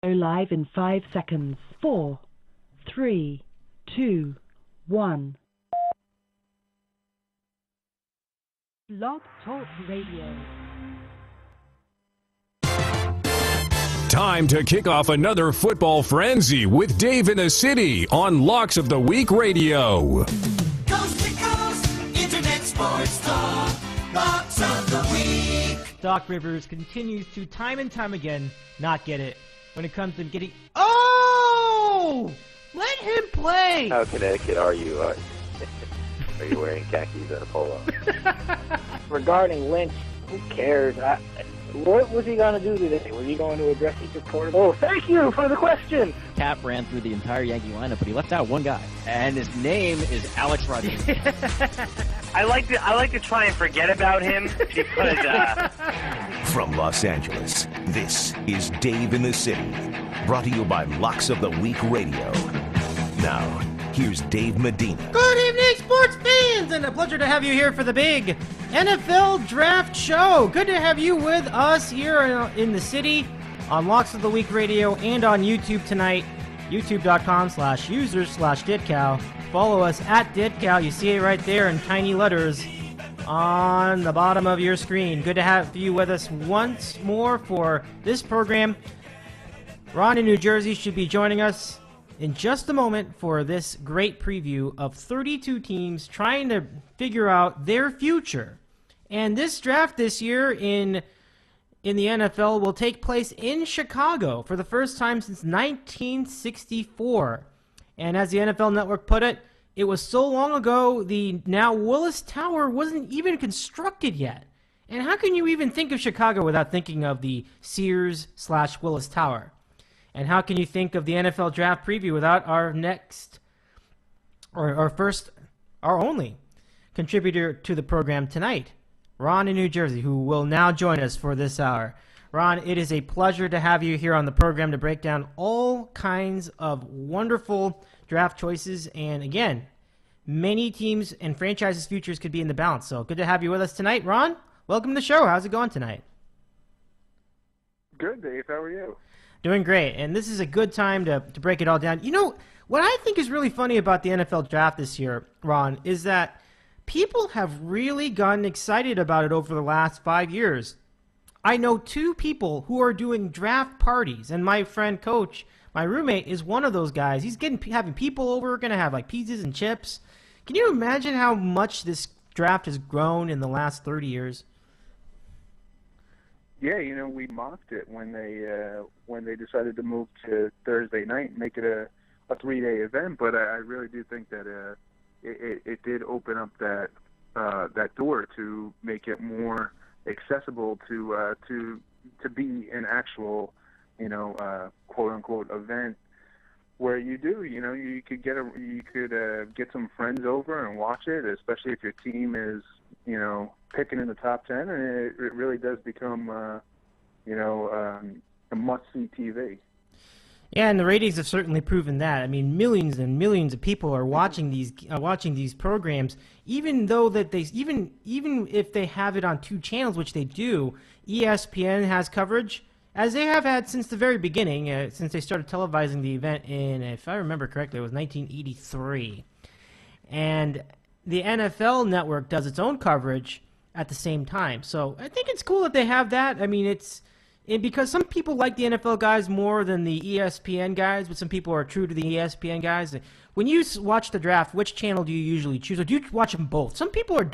Go live in 5 seconds. 4, 3, 2, 1. Blog Talk Radio. Time to kick off another football frenzy with Dave in the City on Locks of the Week Radio. Coast to coast, internet sports talk, Locks of the Week. Doc Rivers continues to time and time again not get it when it comes to getting... Oh! Let him play! How Connecticut are you? Are you wearing khakis and a polo? Regarding Lynch, who cares? What was he going to do today? Was he going to address each quarterback? Oh, thank you for the question. Cap ran through the entire Yankee lineup, but he left out one guy, and his name is Alex Rodriguez. I like to try and forget about him because. From Los Angeles, this is Dave in the City, brought to you by Locks of the Week Radio. Now, here's Dave Medina. Good evening, sports fans, and a pleasure to have you here for the big NFL Draft Show. Good to have you with us here in the city on Locks of the Week Radio and on YouTube tonight, youtube.com/users/DidCow. Follow us at DidCow. You see it right there in tiny letters on the bottom of your screen. Good to have you with us once more for this program. Ron in New Jersey should be joining us in just a moment for this great preview of 32 teams trying to figure out their future. And this draft this year in the NFL will take place in Chicago for the first time since 1964. And as the NFL Network put it, it was so long ago the now Willis Tower wasn't even constructed yet. And how can you even think of Chicago without thinking of the Sears/Willis Tower? And how can you think of the NFL Draft Preview without our next, or our only contributor to the program tonight, Ron in New Jersey, who will now join us for this hour. Ron, it is a pleasure to have you here on the program to break down all kinds of wonderful draft choices. And again, many teams and franchises' futures could be in the balance. So good to have you with us tonight. Ron, welcome to the show. How's it going tonight? Good, Dave. How are you? Doing great, and this is a good time to break it all down. You know, what I think is really funny about the NFL Draft this year, Ron, is that people have really gotten excited about it over the last 5 years. I know 2 people who are doing draft parties, and my friend Coach, my roommate, is one of those guys. He's having people over, going to have like pizzas and chips. Can you imagine how much this draft has grown in the last 30 years? Yeah, you know, we mocked it when they decided to move to Thursday night and make it a 3-day event. But I really do think that it did open up that door to make it more accessible to be an actual, quote unquote event where you could get some friends over and watch it, especially if your team is picking in the top 10, and it really does become a must-see TV. Yeah, and the ratings have certainly proven that. I mean, millions and millions of people are watching these programs, even though that even if they have it on 2 channels, which they do. ESPN has coverage, as they have had since the very beginning, since they started televising the event in, if I remember correctly, it was 1983. And the NFL Network does its own coverage at the same time. So I think it's cool that they have that. I mean, because some people like the NFL guys more than the ESPN guys, but some people are true to the ESPN guys. When you watch the draft, which channel do you usually choose, or do you watch them both? Some people are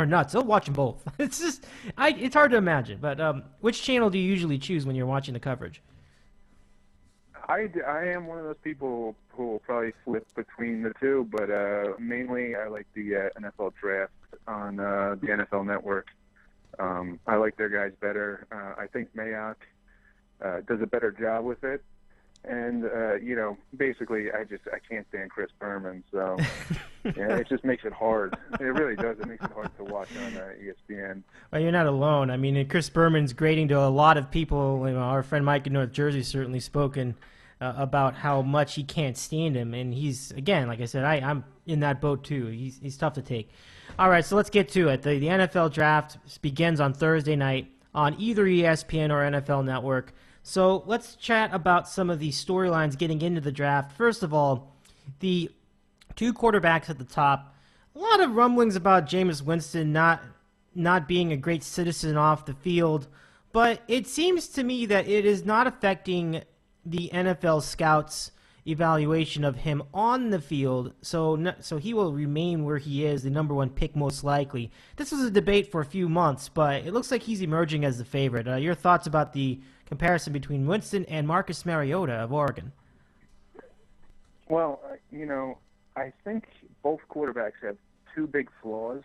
nuts. They'll watch them both. It's just it's hard to imagine. But which channel do you usually choose when you're watching the coverage? I am one of those people who will probably flip between the 2, but mainly I like the NFL Draft on the NFL Network. I like their guys better. I think Mayock does a better job with it. And, basically I can't stand Chris Berman. So, yeah, it just makes it hard. It really does. It makes it hard to watch on ESPN. Well, you're not alone. I mean, Chris Berman's grading to a lot of people. Our friend Mike in North Jersey certainly spoken about how much he can't stand him. And he's, again, like I said, I'm in that boat too. He's tough to take. All right, so let's get to it. The NFL Draft begins on Thursday night on either ESPN or NFL Network. So let's chat about some of the storylines getting into the draft. First of all, the two quarterbacks at the top. A lot of rumblings about Jameis Winston not being a great citizen off the field, but it seems to me that it is not affecting the NFL scouts' evaluation of him on the field, so he will remain where he is, the number one pick most likely. This was a debate for a few months, but it looks like he's emerging as the favorite. Your thoughts about the comparison between Winston and Marcus Mariota of Oregon? Well, I think both quarterbacks have two big flaws.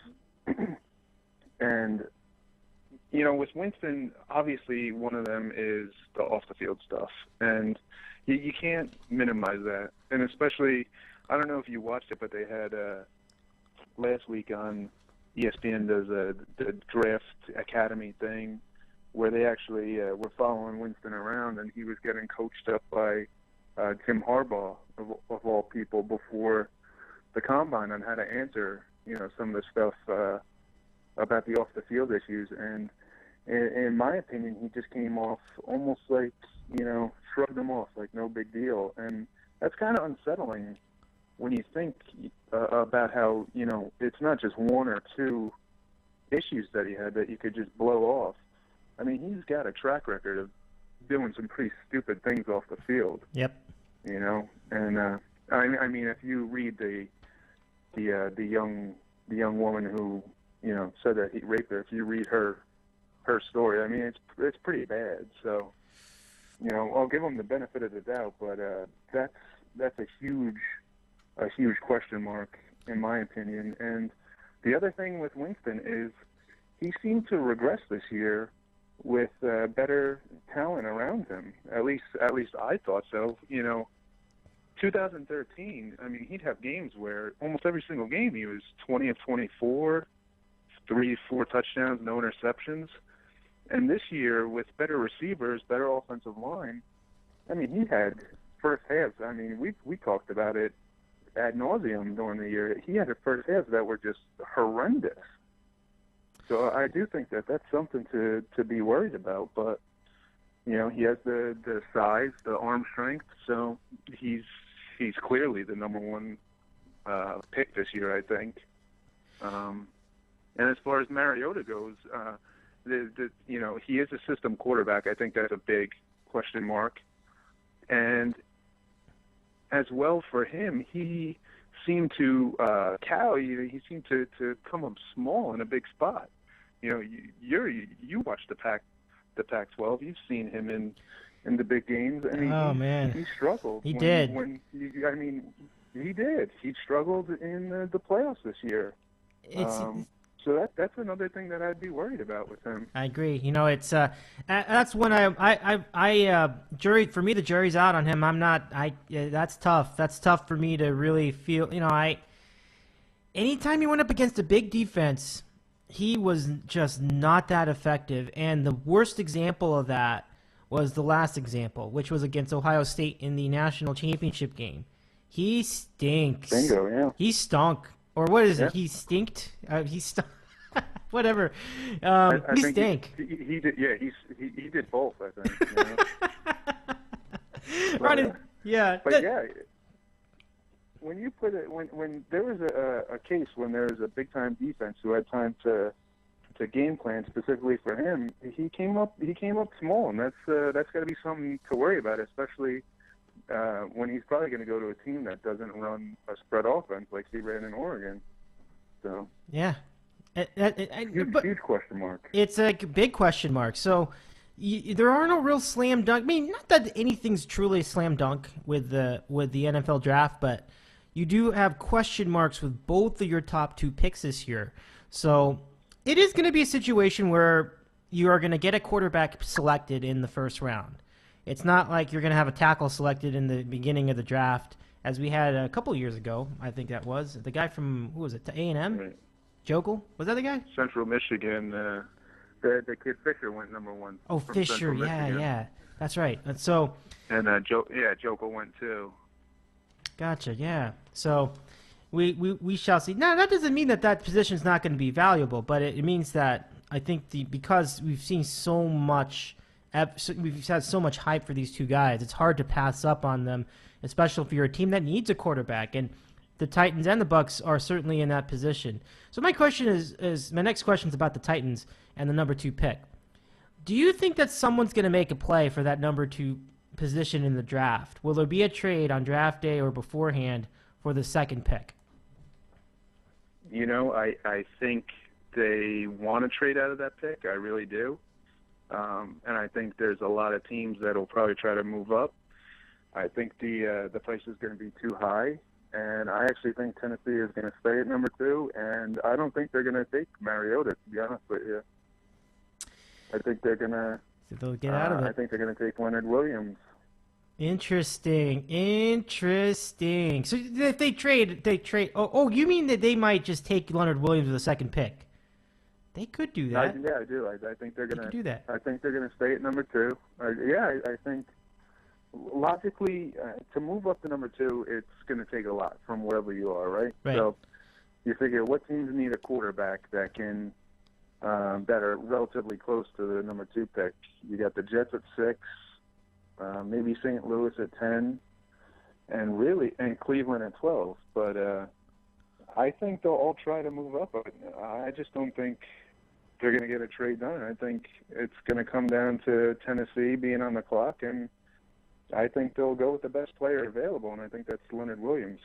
And, with Winston, obviously one of them is the off-the-field stuff. And you can't minimize that. And especially, I don't know if you watched it, but they had last week on ESPN does the Draft Academy thing where they actually were following Winston around, and he was getting coached up by Jim Harbaugh, of all people, before the Combine on how to answer, some of the stuff about the off-the-field issues. And in my opinion, he just came off almost like, shrugged them off like no big deal. And that's kind of unsettling when you think about how, it's not just one or two issues that he had that you could just blow off. I mean, he's got a track record of doing some pretty stupid things off the field. Yep. And I mean, if you read the young woman who said that he raped her, if you read her story, I mean, it's pretty bad. So, I'll give him the benefit of the doubt, but that's a huge question mark in my opinion. And the other thing with Winston is he seemed to regress this year with better talent around him. At least I thought so. 2013, I mean, he'd have games where almost every single game he was 20 of 24, 4 touchdowns, no interceptions. And this year, with better receivers, better offensive line, I mean, he had first halves. I mean, we talked about it ad nauseum during the year. He had first halves that were just horrendous. So I do think that that's something to be worried about. But, he has the size, the arm strength, so he's clearly the number one pick this year, I think. And as far as Mariota goes, he is a system quarterback. I think that's a big question mark. And as well for him, he seemed to he seemed to come up small in a big spot. You watched the Pac-12. You've seen him in the big games. I mean, he struggled. He did. He did. He struggled in the playoffs this year. So that's another thing that I'd be worried about with him. I agree. It's that's when jury for me. The jury's out on him. I'm not. That's tough. That's tough for me to really feel. Anytime he went up against a big defense, he was just not that effective. And the worst example of that was the last example, which was against Ohio State in the national championship game. He stinks. Bingo, yeah. He stunk. Or what is it? He stinked? He stunk. Whatever. He stank. He did. Yeah, he did both. I think. Right. Yeah. But yeah, when you put it, when there was a case when there was a big time defense who had time to game plan specifically for him, he came up small, and that's got to be something to worry about, especially when he's probably going to go to a team that doesn't run a spread offense like he ran in Oregon. So yeah, huge question mark. It's a big question mark. So there are no real slam dunk. I mean, not that anything's truly a slam dunk with the NFL draft, but you do have question marks with both of your top two picks this year. So it is going to be a situation where you are going to get a quarterback selected in the first round. It's not like you're going to have a tackle selected in the beginning of the draft, as we had a couple years ago. I think that was the guy from, who was it, A&M? Right. Jokel? Was that the guy? Central Michigan. The kid Fisher went number one. Oh, Fisher, yeah. That's right. And so. And Jokel went too. Gotcha, yeah. So we shall see. Now, that doesn't mean that position is not going to be valuable, but it means that I think because we've seen so much we've had so much hype for these two guys. It's hard to pass up on them, especially if you're a team that needs a quarterback. And the Titans and the Bucs are certainly in that position. So my question is my next question is about the Titans and the number 2 pick. Do you think that someone's going to make a play for that number 2 position in the draft? Will there be a trade on draft day or beforehand for the second pick? You know, I think they want to trade out of that pick. I really do. And I think there's a lot of teams that will probably try to move up. I think the price is going to be too high. And I actually think Tennessee is going to stay at number 2. And I don't think they're going to take Mariota, to be honest with you. I think they're going to they'll get out of it. I think they're going to take Leonard Williams. Interesting. So if they trade. Oh, you mean that they might just take Leonard Williams with the second pick? They could do that. I do. I think they're going to do that. I think they're going to stay at number 2. I think logically to move up to number 2, it's going to take a lot from wherever you are, right? So you figure what teams need a quarterback that can that are relatively close to the number 2 pick. You got the Jets at 6. Maybe St. Louis at 10, and Cleveland at 12. But I think they'll all try to move up. I just don't think they're going to get a trade done. I think it's going to come down to Tennessee being on the clock, and I think they'll go with the best player available, and I think that's Leonard Williams.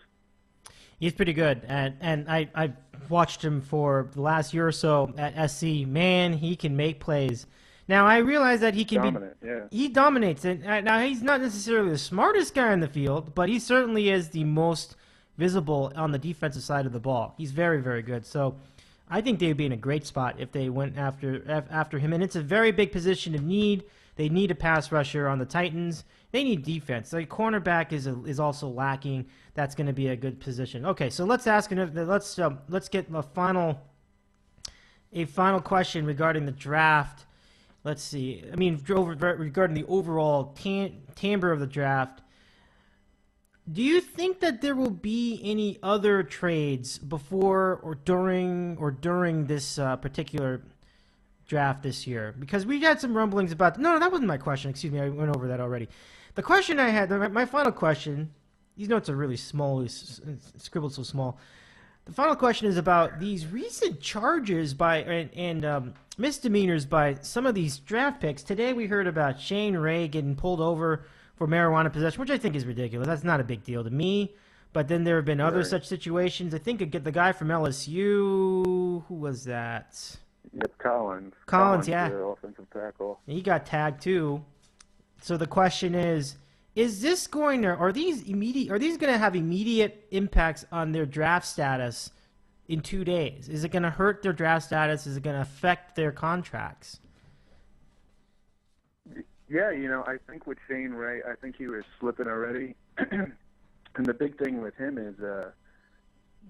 He's pretty good, and I've watched him for the last year or so at SC. Man, he can make plays. Now, I realize that he can dominant, He dominates. And now, he's not necessarily the smartest guy in the field, but he certainly is the most visible on the defensive side of the ball. He's very, very good. So I think they would be in a great spot if they went after him. And it's a very big position of need. They need a pass rusher on the Titans. They need defense. The cornerback is also lacking. That's going to be a good position. Okay, so let's get a final question regarding the draft. Let's see. I mean, regarding the overall timbre of the draft, do you think that there will be any other trades before or during this particular draft this year? Because we had some rumblings about. No, that wasn't my question. Excuse me, I went over that already. The question I had, my final question. These notes are really small. It's scribbled so small. The final question is about these recent charges and misdemeanors by some of these draft picks. Today we heard about Shane Ray getting pulled over for marijuana possession, which I think is ridiculous. That's not a big deal to me. But then there have been other such situations. I think the guy from LSU, who was that? Yep, Collins. Collins, yeah. The offensive tackle. He got tagged too. So the question is this going to are these going to have immediate impacts on their draft status in 2 days? Is it going to hurt their draft status? Is it going to affect their contracts? Yeah, I think with Shane Ray, I think he was slipping already. And the big thing with him is,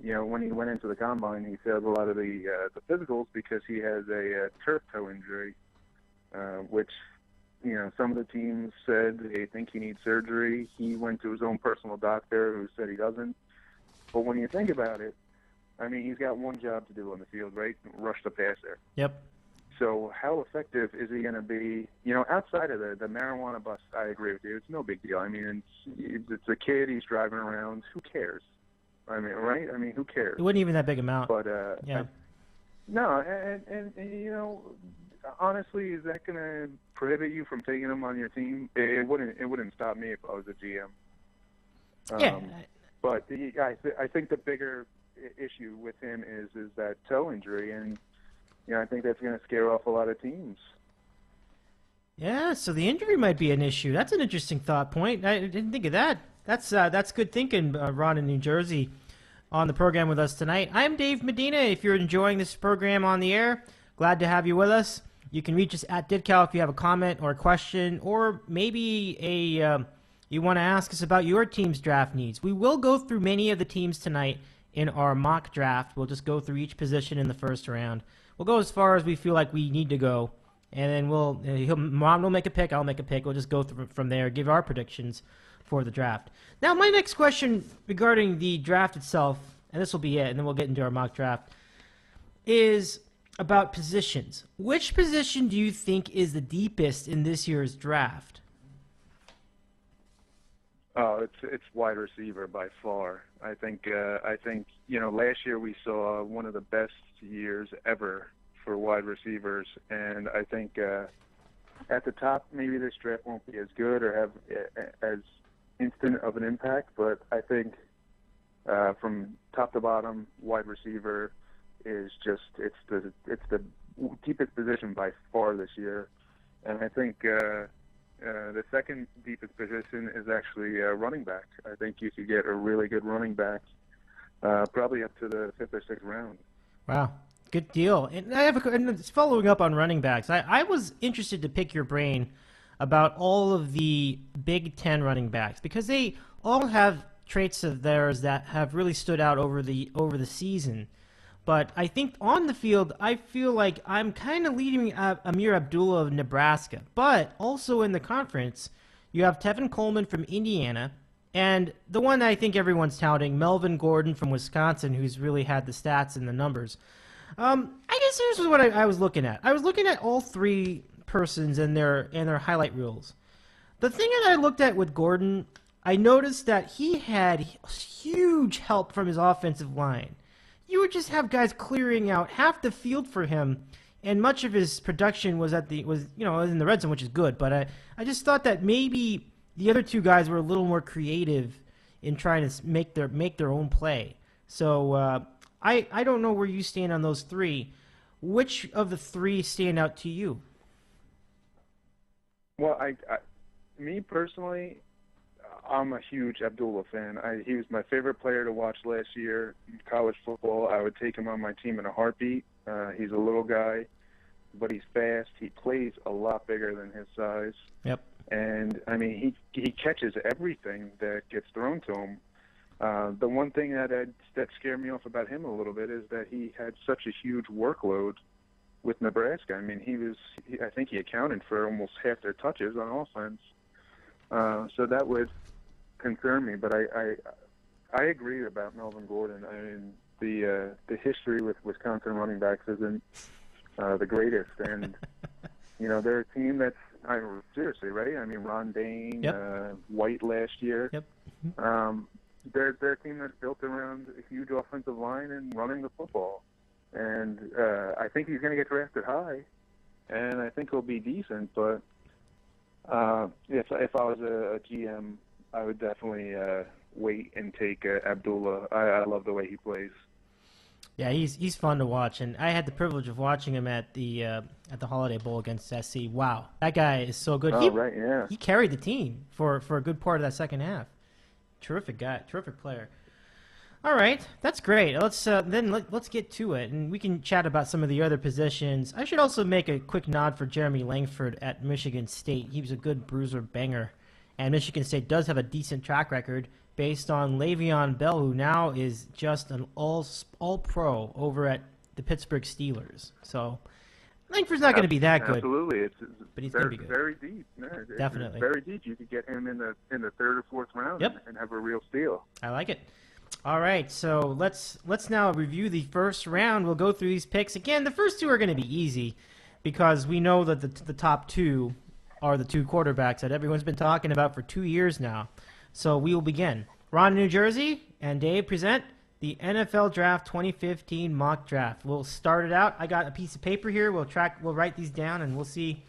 when he went into the combine, he failed a lot of the physicals because he has a turf toe injury, which, some of the teams said they think he needs surgery. He went to his own personal doctor who said he doesn't. But when you think about it, I mean, he's got one job to do on the field, right? Rush the passer. Yep. So how effective is he going to be? Outside of the marijuana bust, I agree with you. It's no big deal. I mean, it's a kid. He's driving around. Who cares? I mean, right? I mean, who cares? It wasn't even that big amount. But yeah. No, and honestly, is that going to prohibit you from taking him on your team? It wouldn't stop me if I was a GM. Yeah. But I think the bigger issue with him is that toe injury, and I think that's going to scare off a lot of teams. Yeah, so the injury might be an issue. That's an interesting thought point. I didn't think of that. That's good thinking, Ron in New Jersey, on the program with us tonight. I'm Dave Medina. If you're enjoying this program on the air, glad to have you with us. You can reach us at DidCal if you have a comment or a question, or maybe you want to ask us about your team's draft needs. We will go through many of the teams tonight in our mock draft. We'll just go through each position in the first round. We'll go as far as we feel like we need to go, and then Ron will make a pick, I'll make a pick. We'll just go through from there, give our predictions for the draft. Now, my next question regarding the draft itself, and this will be it, and then we'll get into our mock draft, is about positions. Which position do you think is the deepest in this year's draft? Oh, it's wide receiver by far. I think last year we saw one of the best years ever for wide receivers, and I think at the top maybe this draft won't be as good or have as instant of an impact, but I think from top to bottom, wide receiver is just it's the deepest position by far this year, and I think the second deepest position is actually running back. I think you could get a really good running back, probably up to the 5th or 6th round. Wow, good deal. And and following up on running backs, I was interested to pick your brain about all of the Big Ten running backs because they all have traits of theirs that have really stood out over the season. But I think on the field, I feel like I'm kind of leading Amir Abdullah of Nebraska. But also in the conference, you have Tevin Coleman from Indiana, and the one I think everyone's touting, Melvin Gordon from Wisconsin, who's really had the stats and the numbers. I guess here's what I was looking at. I was looking at all three persons and their highlight reels. The thing that I looked at with Gordon, I noticed that he had huge help from his offensive line. You would just have guys clearing out half the field for him, and much of his production was in the red zone, which is good. But I just thought that maybe the other two guys were a little more creative in trying to make their own play. So I don't know where you stand on those three. Which of the three stand out to you? Well, me personally, I'm a huge Abdullah fan. He was my favorite player to watch last year in college football. I would take him on my team in a heartbeat. He's a little guy, but he's fast. He plays a lot bigger than his size. Yep. And, I mean, he catches everything that gets thrown to him. The one thing that scared me off about him a little bit is that he had such a huge workload with Nebraska. I mean, I think he accounted for almost half their touches on offense. So that would concern me, but I agree about Melvin Gordon. I mean, the history with Wisconsin running backs isn't the greatest, and they're a team that's seriously right. I mean, Ron Dane, Yep. White last year. Yep. They're a team that's built around a huge offensive line and running the football, and I think he's going to get drafted high, and I think he'll be decent, but. If I was a GM, I would definitely wait and take Abdullah. I love the way he plays. Yeah, he's fun to watch, and I had the privilege of watching him at the Holiday Bowl against SC. Wow, that guy is so good. Right, yeah. He carried the team for a good part of that second half. Terrific guy, terrific player. All right, that's great. Let's get to it, and we can chat about some of the other positions. I should also make a quick nod for Jeremy Langford at Michigan State. He was a good bruiser banger, and Michigan State does have a decent track record based on Le'Veon Bell, who now is just an all-pro over at the Pittsburgh Steelers. So Langford's not going to be that good. Absolutely, but he's going to be good. Very deep. No, Definitely. It's very deep. You could get him in the 3rd or 4th round and have a real steal. I like it. All right, so let's now review the first round. We'll go through these picks. Again, the first two are going to be easy because we know that the top two are the two quarterbacks that everyone's been talking about for 2 years now. So we will begin. Ron, New Jersey, and Dave present the NFL Draft 2015 mock draft. We'll start it out. I got a piece of paper here. We'll write these down, and we'll see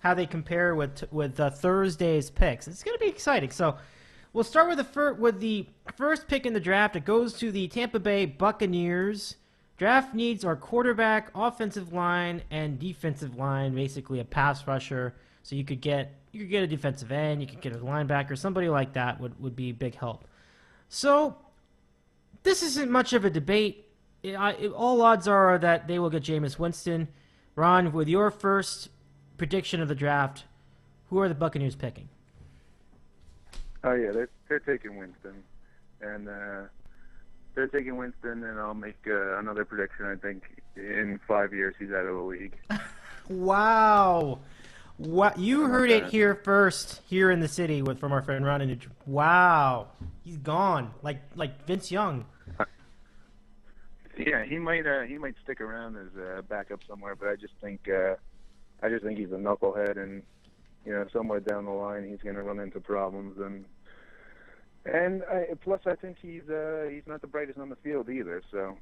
how they compare with Thursday's picks. It's going to be exciting. So we'll start with the first pick in the draft. It goes to the Tampa Bay Buccaneers. Draft needs are quarterback, offensive line, and defensive line, basically a pass rusher. So you could get a defensive end, you could get a linebacker, somebody like that would be a big help. So this isn't much of a debate. All odds are that they will get Jameis Winston. Ron, with your first prediction of the draft, who are the Buccaneers picking? Oh yeah, they're taking Winston, and they're taking Winston, and I'll make another prediction. I think in 5 years he's out of the league. Wow, what you heard it here first, here in the city from our friend Ron. Wow, he's gone, like Vince Young. Yeah, he might stick around as a backup somewhere, but I just think he's a knucklehead, and somewhere down the line he's going to run into problems, plus I think he's not the brightest on the field either. So,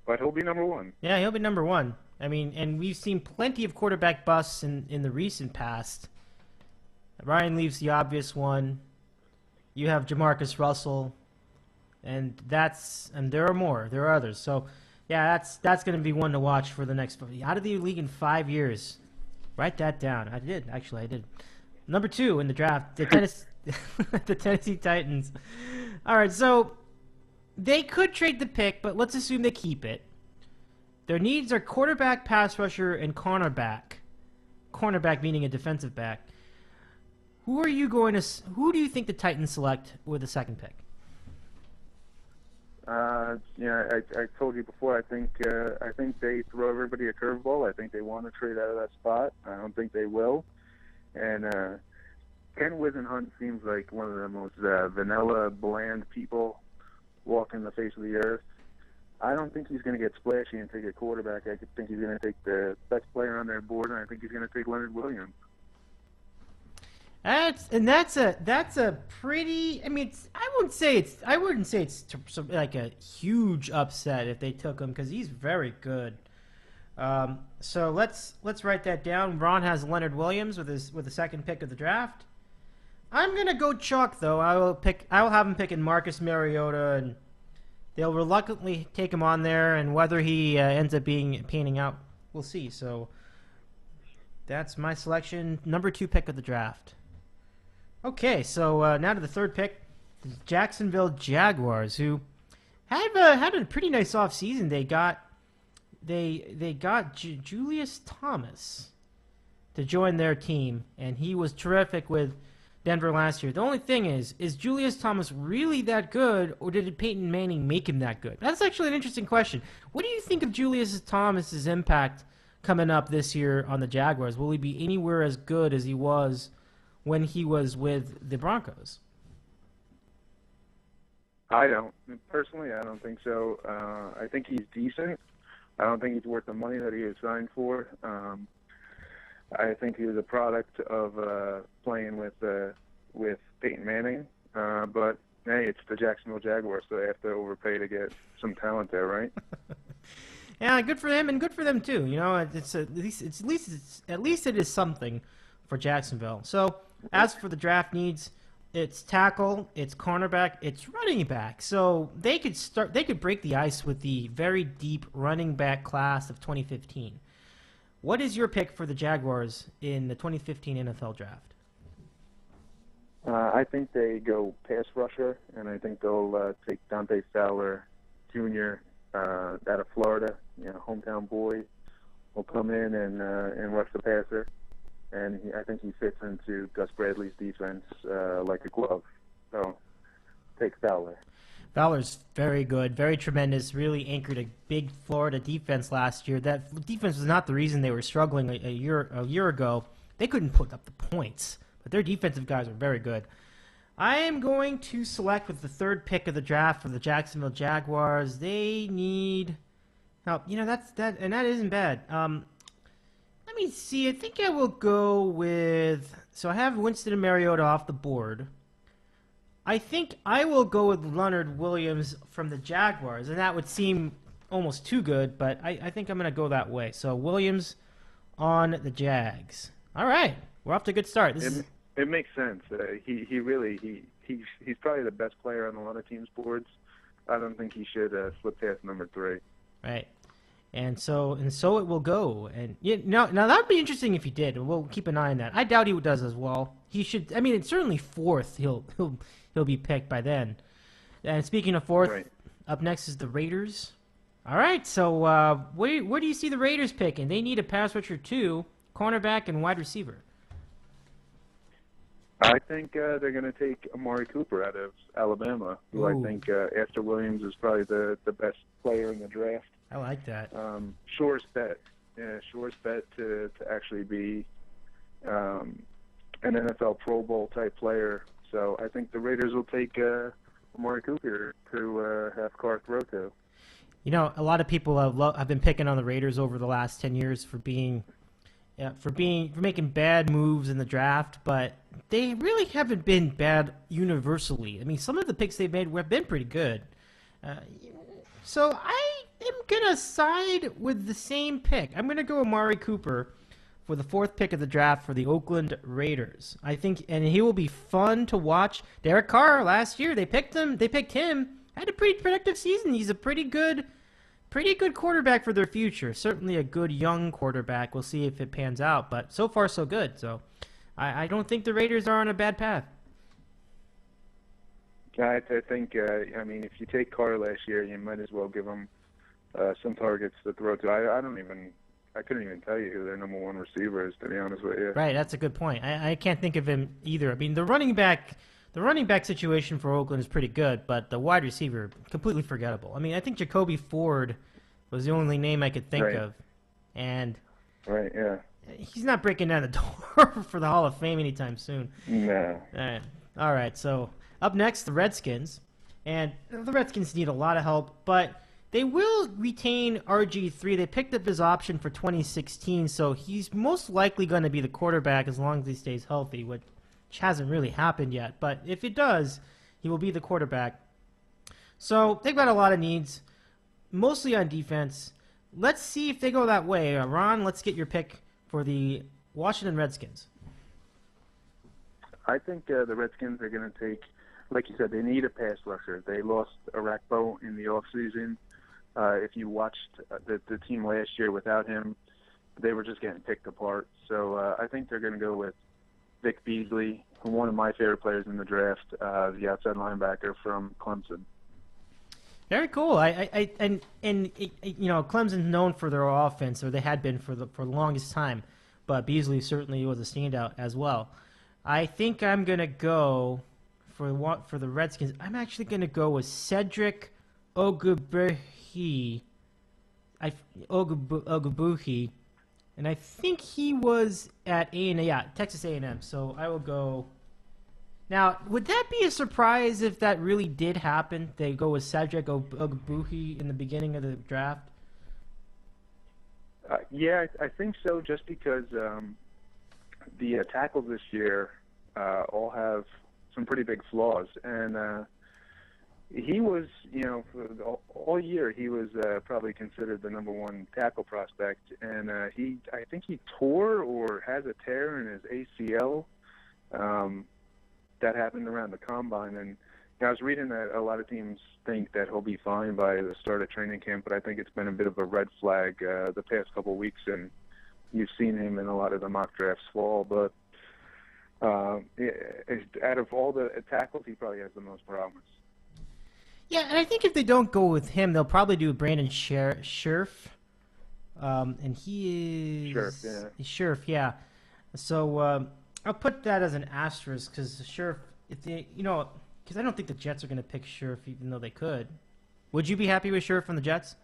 but he'll be number one. Yeah, he'll be number one. I mean, and we've seen plenty of quarterback busts in the recent past. Ryan Leaf's the obvious one. You have Jamarcus Russell, and there are more. There are others. So, yeah, that's going to be one to watch for the next. Out of the league in 5 years. Write that down. I did. Number 2 in the draft, the Tennessee Titans. All right, so they could trade the pick, but let's assume they keep it. Their needs are quarterback, pass rusher, and cornerback. Cornerback meaning a defensive back. Who do you think the Titans select with the second pick? I told you before. I think they throw everybody a curveball. I think they want to trade out of that spot. I don't think they will. And Ken Wisenhunt seems like one of the most vanilla, bland people walking the face of the earth. I don't think he's going to get splashy and take a quarterback. I think he's going to take the best player on their board, and I think he's going to take Leonard Williams. That's a pretty. I mean, I wouldn't say it's like a huge upset if they took him because he's very good. So let's write that down. Ron has Leonard Williams with the second pick of the draft. I'm gonna go chalk though. I will have him picking Marcus Mariota, and they'll reluctantly take him on there. And whether he ends up panning out, we'll see. So that's my selection, number 2 pick of the draft. Okay, so now to the third pick, the Jacksonville Jaguars, who had a pretty nice offseason. They got Julius Thomas to join their team, and he was terrific with Denver last year. The only thing is Julius Thomas really that good, or did Peyton Manning make him that good? That's actually an interesting question. What do you think of Julius Thomas's impact coming up this year on the Jaguars? Will he be anywhere as good as he was when he was with the Broncos? Personally, I don't think so. I think he's decent. I don't think he's worth the money that he was signed for. I think he was a product of playing with Peyton Manning. But hey, it's the Jacksonville Jaguars, so they have to overpay to get some talent there, right? Yeah, good for him and good for them too. At least it is something for Jacksonville. So as for the draft needs, it's tackle, it's cornerback, it's running back. So they could break the ice with the very deep running back class of 2015. What is your pick for the Jaguars in the 2015 NFL draft? I think they go pass rusher, and I think they'll take Dante Fowler Jr. Out of Florida, hometown boy, will come in and rush the passer. And I think he fits into Gus Bradley's defense like a glove. So, take Fowler. Fowler's very good, very tremendous, really anchored a big Florida defense last year. That defense was not the reason they were struggling a year ago. They couldn't put up the points, but their defensive guys are very good. I am going to select with the third pick of the draft for the Jacksonville Jaguars. They need help. That isn't bad. Let me see. I think I will go with... So I have Winston and Mariota off the board. I think I will go with Leonard Williams from the Jaguars, and that would seem almost too good, but I think I'm going to go that way. So Williams on the Jags. All right. We're off to a good start. It makes sense. He's probably the best player on a lot of teams' boards. I don't think he should slip past number 3. Right. And so it will go. And now that would be interesting if he did. We'll keep an eye on that. I doubt he does as well. He should. I mean, it's certainly 4th. He'll be picked by then. And speaking of 4th, right. Up next is the Raiders. All right. So where do you see the Raiders picking? They need a pass rusher too, cornerback and wide receiver. I think they're going to take Amari Cooper out of Alabama, who I think after Williams is probably the best player in the draft. I like that. Surest bet. Yeah, surest bet to actually be an NFL Pro Bowl type player. So I think the Raiders will take Amari Cooper to have Carr throw to. You know, a lot of people have been picking on the Raiders over the last 10 years for making bad moves in the draft, but they really haven't been bad universally. I mean, some of the picks they've made have been pretty good. So I am gonna side with the same pick. I'm gonna go Amari Cooper for the 4th pick of the draft for the Oakland Raiders. I think, and he will be fun to watch. Derek Carr last year, they picked him. Had a pretty productive season. He's a pretty good quarterback for their future. Certainly a good young quarterback. We'll see if it pans out, but so far so good. So I don't think the Raiders are on a bad path. I think, I mean, if you take Carr last year, you might as well give him some targets to throw to. I couldn't even tell you who their number 1 receiver is, to be honest with you. Right, that's a good point. I can't think of him either. I mean, the running back situation for Oakland is pretty good, but the wide receiver, completely forgettable. I mean, I think Jacoby Ford was the only name I could think of. And right, yeah. He's not breaking down the door for the Hall of Fame anytime soon. No. All right, so up next, the Redskins. And the Redskins need a lot of help, but they will retain RG3. They picked up his option for 2016, so he's most likely going to be the quarterback as long as he stays healthy, which hasn't really happened yet. But if it does, he will be the quarterback. So they've got a lot of needs, mostly on defense. Let's see if they go that way. Ron, let's get your pick for the Washington Redskins. I think the Redskins are going to take, like you said, they need a pass rusher. They lost Arakpo in the offseason. If you watched the team last year without him, they were just getting picked apart. So I think they're going to go with Vic Beasley, one of my favorite players in the draft, the outside linebacker from Clemson. Very cool. And Clemson's known for their offense, or they had been for the longest time, but Beasley certainly was a standout as well. I think I'm gonna go for the Redskins. I'm actually gonna go with Cedric Ogbuehi. Ogbuehi, and I think he was at Texas A&M. So I will go. Now, would that be a surprise if that really did happen? They go with Cedric Ogbuehi in the beginning of the draft? Yeah, I think so, just because the tackles this year all have some pretty big flaws. And he was, all year he was probably considered the number 1 tackle prospect. And I think he tore or has a tear in his ACL. That happened around the combine, and I was reading that a lot of teams think that he'll be fine by the start of training camp, but I think it's been a bit of a red flag the past couple of weeks, and you've seen him in a lot of the mock drafts fall. But out of all the tackles, he probably has the most promise. Yeah, and I think if they don't go with him, they'll probably do Brandon Scherf, and he is Scherf, yeah. So. I'll put that as an asterisk because Scherf, because I don't think the Jets are going to pick Scherf even though they could. Would you be happy with Scherf from the Jets?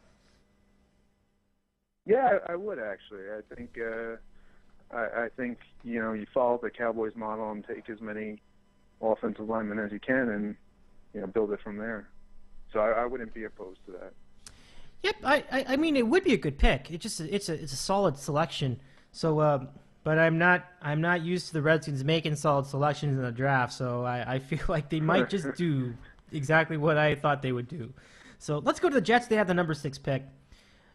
Yeah, I would actually. I think you follow the Cowboys model and take as many offensive linemen as you can and build it from there. So I wouldn't be opposed to that. Yep, I mean it would be a good pick. It's a solid selection. So. But I'm not used to the Redskins making solid selections in the draft, so I feel like they might just do exactly what I thought they would do. So let's go to the Jets. They have the number 6 pick.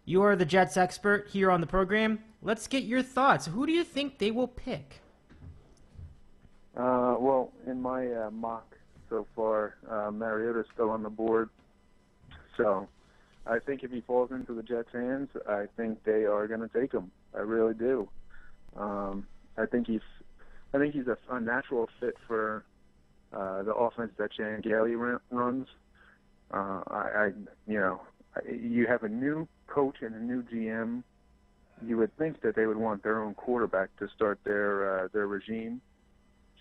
You are the Jets expert here on the program. Let's get your thoughts. Who do you think they will pick? Well, in my mock so far, Mariota's still on the board. So I think if he falls into the Jets' hands, I think they are going to take him. I really do. I think he's a natural fit for the offense that Chan Gailey runs. You have a new coach and a new GM. You would think that they would want their own quarterback to start their regime.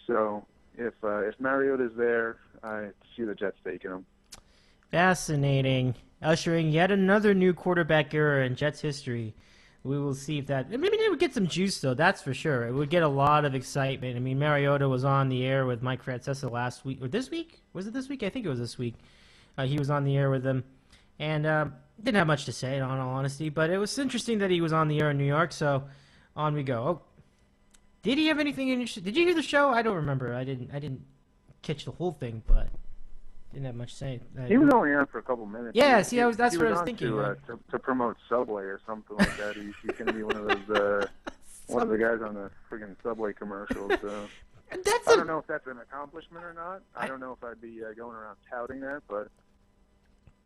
So if Mariota's there, I see the Jets taking him. Fascinating, ushering yet another new quarterback era in Jets history. we will see if that. Maybe it would get some juice, though. That's for sure. It would get a lot of excitement. I mean, Mariota was on the air with Mike Francesa last week or this week. Was it this week? I think it was this week. He was on the air with them, and didn't have much to say, in all honesty. But it was interesting that he was on the air in New York. So on we go. Oh, did he have anything interesting? Did you hear the show? I don't remember. I didn't catch the whole thing, but. Didn't have much to say. He was only on for a couple minutes. Yeah, see, that's what I was on thinking. To promote Subway or something like that. He's going to be one of those one of the guys on the friggin' Subway commercials. So. I don't know if that's an accomplishment or not. I don't know if I'd be going around touting that, but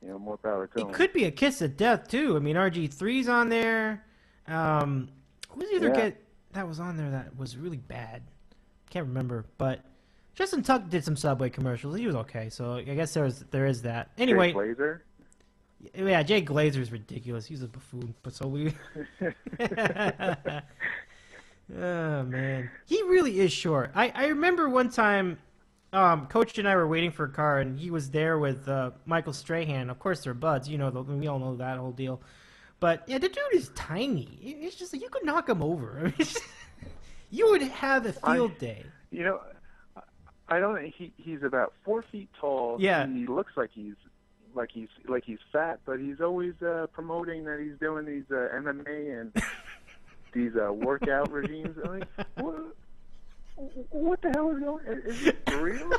more power to him. It could be a kiss of death too. I mean, RG3's on there. Who was the other guy that was on there that was really bad? Can't remember, but. Justin Tuck did some Subway commercials. He was okay, so I guess there is that. Anyway, Jay Glazer? Yeah, Jay Glazer is ridiculous. He's a buffoon. But so we. Oh man, he really is short. I remember one time, Coach and I were waiting for a car, and he was there with Michael Strahan. Of course, they're buds. We all know that whole deal. But yeah, the dude is tiny. It's just like you could knock him over. I mean, you would have a field day. I don't. He's about 4 feet tall. Yeah. He looks like he's fat, but he's always promoting that he's doing these MMA and these workout regimes. I'm like, what the hell is going? Is it for real?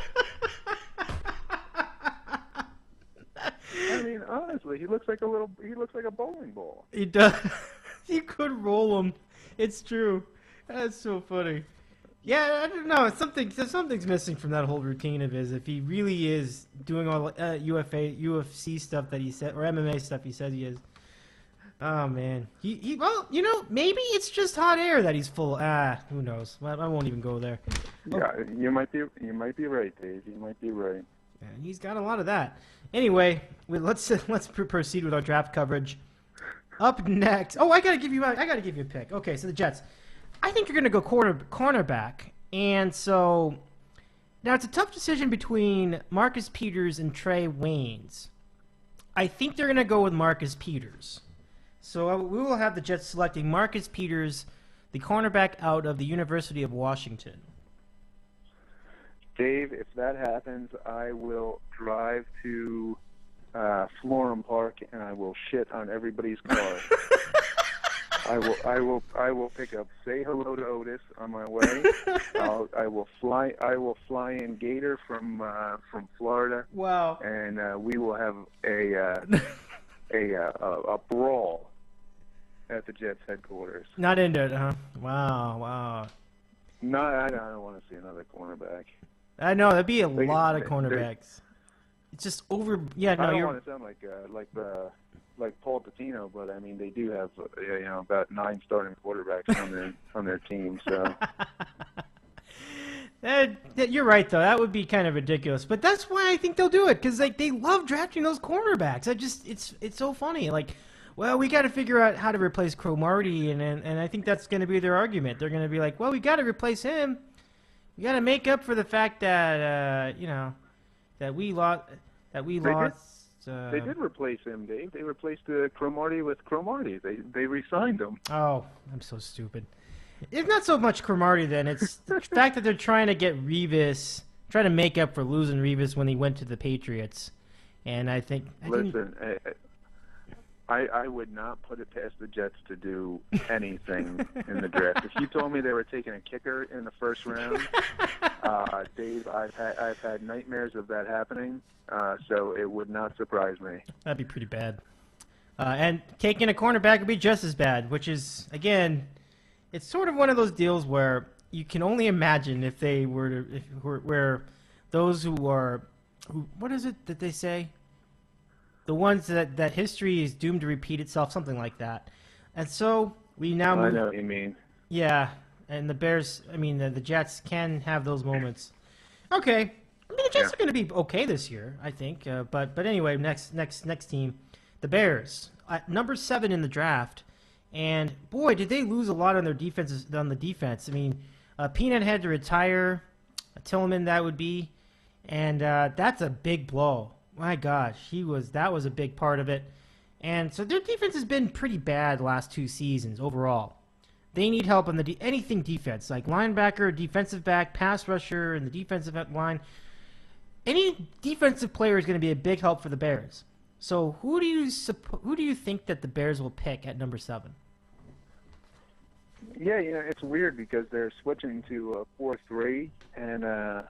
I mean, honestly, he looks like a bowling ball. He does. You could roll him. It's true. That's so funny. Yeah, I don't know. Something's missing from that whole routine of his. If he really is doing all UFC stuff that he said, or MMA stuff he says he is. Oh man, well, maybe it's just hot air that he's full. Who knows? I won't even go there. Yeah, you might be right, Dave. You might be right. Yeah, he's got a lot of that. Anyway, let's proceed with our draft coverage. Up next. Oh, I gotta give you a pick. Okay, so the Jets. I think you're going to go cornerback. And so now it's a tough decision between Marcus Peters and Trey Waynes. I think they're going to go with Marcus Peters. So we will have the Jets selecting Marcus Peters, the cornerback out of the University of Washington. Dave, if that happens, I will drive to Florham Park and I will shit on everybody's car. I will pick up Say Hello to Otis on my way. I will fly in Gator from Florida. Wow. And we will have a brawl at the Jets headquarters. Not into it, huh? Wow. No, I don't want to see another cornerback. I know that'd be a lot of cornerbacks. It's just over. Yeah, no, I don't want to sound like Paul Patino, but I mean they do have about 9 starting quarterbacks on their team. So you're right though. That would be kind of ridiculous, but that's why I think they'll do it because they love drafting those cornerbacks. It's so funny. Like, well, we got to figure out how to replace Cromartie, and I think that's going to be their argument. They're going to be like, well, we got to replace him. We got to make up for the fact that that we lost. They did replace him, Dave. They replaced Cromartie with Cromartie. They re-signed him. Oh, I'm so stupid. It's not so much Cromartie then. It's the fact that they're trying to get Revis, trying to make up for losing Revis when he went to the Patriots. And I think... I would not put it past the Jets to do anything in the draft. If you told me they were taking a kicker in the first round, Dave, I've had nightmares of that happening, so it would not surprise me. That'd be pretty bad. And taking a cornerback would be just as bad, which is, again, it's sort of one of those deals where you can only imagine if they were to, where those what is it that they say? The ones that history is doomed to repeat itself, something like that. And so we now move. I know what you mean. Yeah, and the Bears, the Jets can have those moments. Okay. The Jets are going to be okay this year, I think. But anyway, next team, the Bears, at number 7 in the draft. And boy, did they lose a lot on their defense. Peanut had to retire. Tillman, that would be, and that's a big blow. My gosh, that was a big part of it. And so their defense has been pretty bad the last 2 seasons overall. They need help on the anything defense, like linebacker, defensive back, pass rusher, and the defensive line. Any defensive player is going to be a big help for the Bears. So who do you think that the Bears will pick at number 7? Yeah, it's weird because they're switching to a 4-3 and they're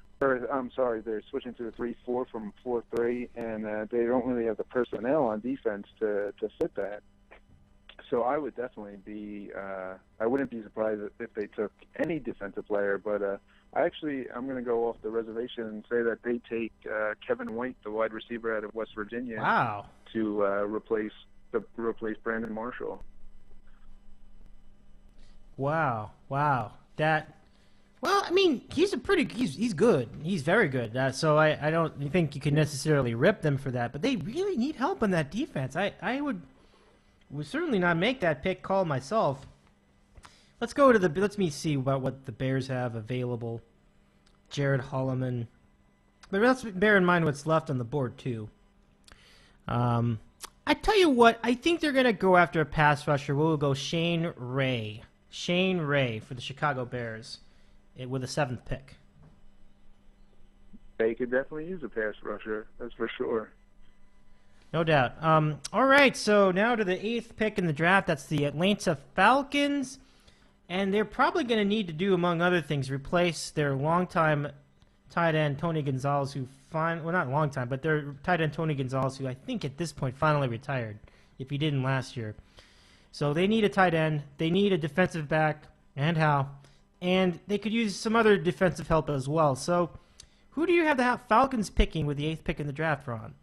switching to a 3-4 from 4-3, and they don't really have the personnel on defense to fit that. So I would definitely be I wouldn't be surprised if they took any defensive player, but I'm going to go off the reservation and say that they take Kevin White, the wide receiver out of West Virginia, Wow. to replace Brandon Marshall. Wow. Well, I mean, he's good. He's very good. So I don't think you can necessarily rip them for that, but they really need help on that defense. I would certainly not make that pick call myself. Let's go to let me see about what the Bears have available. Jared Holloman. But let's bear in mind what's left on the board, too. I tell you what, I think they're going to go after a pass rusher. We'll go Shane Ray. Shane Ray for the Chicago Bears with a 7th pick. They could definitely use a pass rusher, that's for sure. No doubt. All right, so now to the 8th pick in the draft. That's the Atlanta Falcons. And they're probably going to need to do, among other things, replace their longtime tight end, Tony Gonzalez, not long time, but their tight end, Tony Gonzalez, who I think at this point finally retired, if he didn't last year. So they need a tight end. They need a defensive back, and and they could use some other defensive help as well. So who do you have the Falcons picking with the 8th pick in the draft, Ron?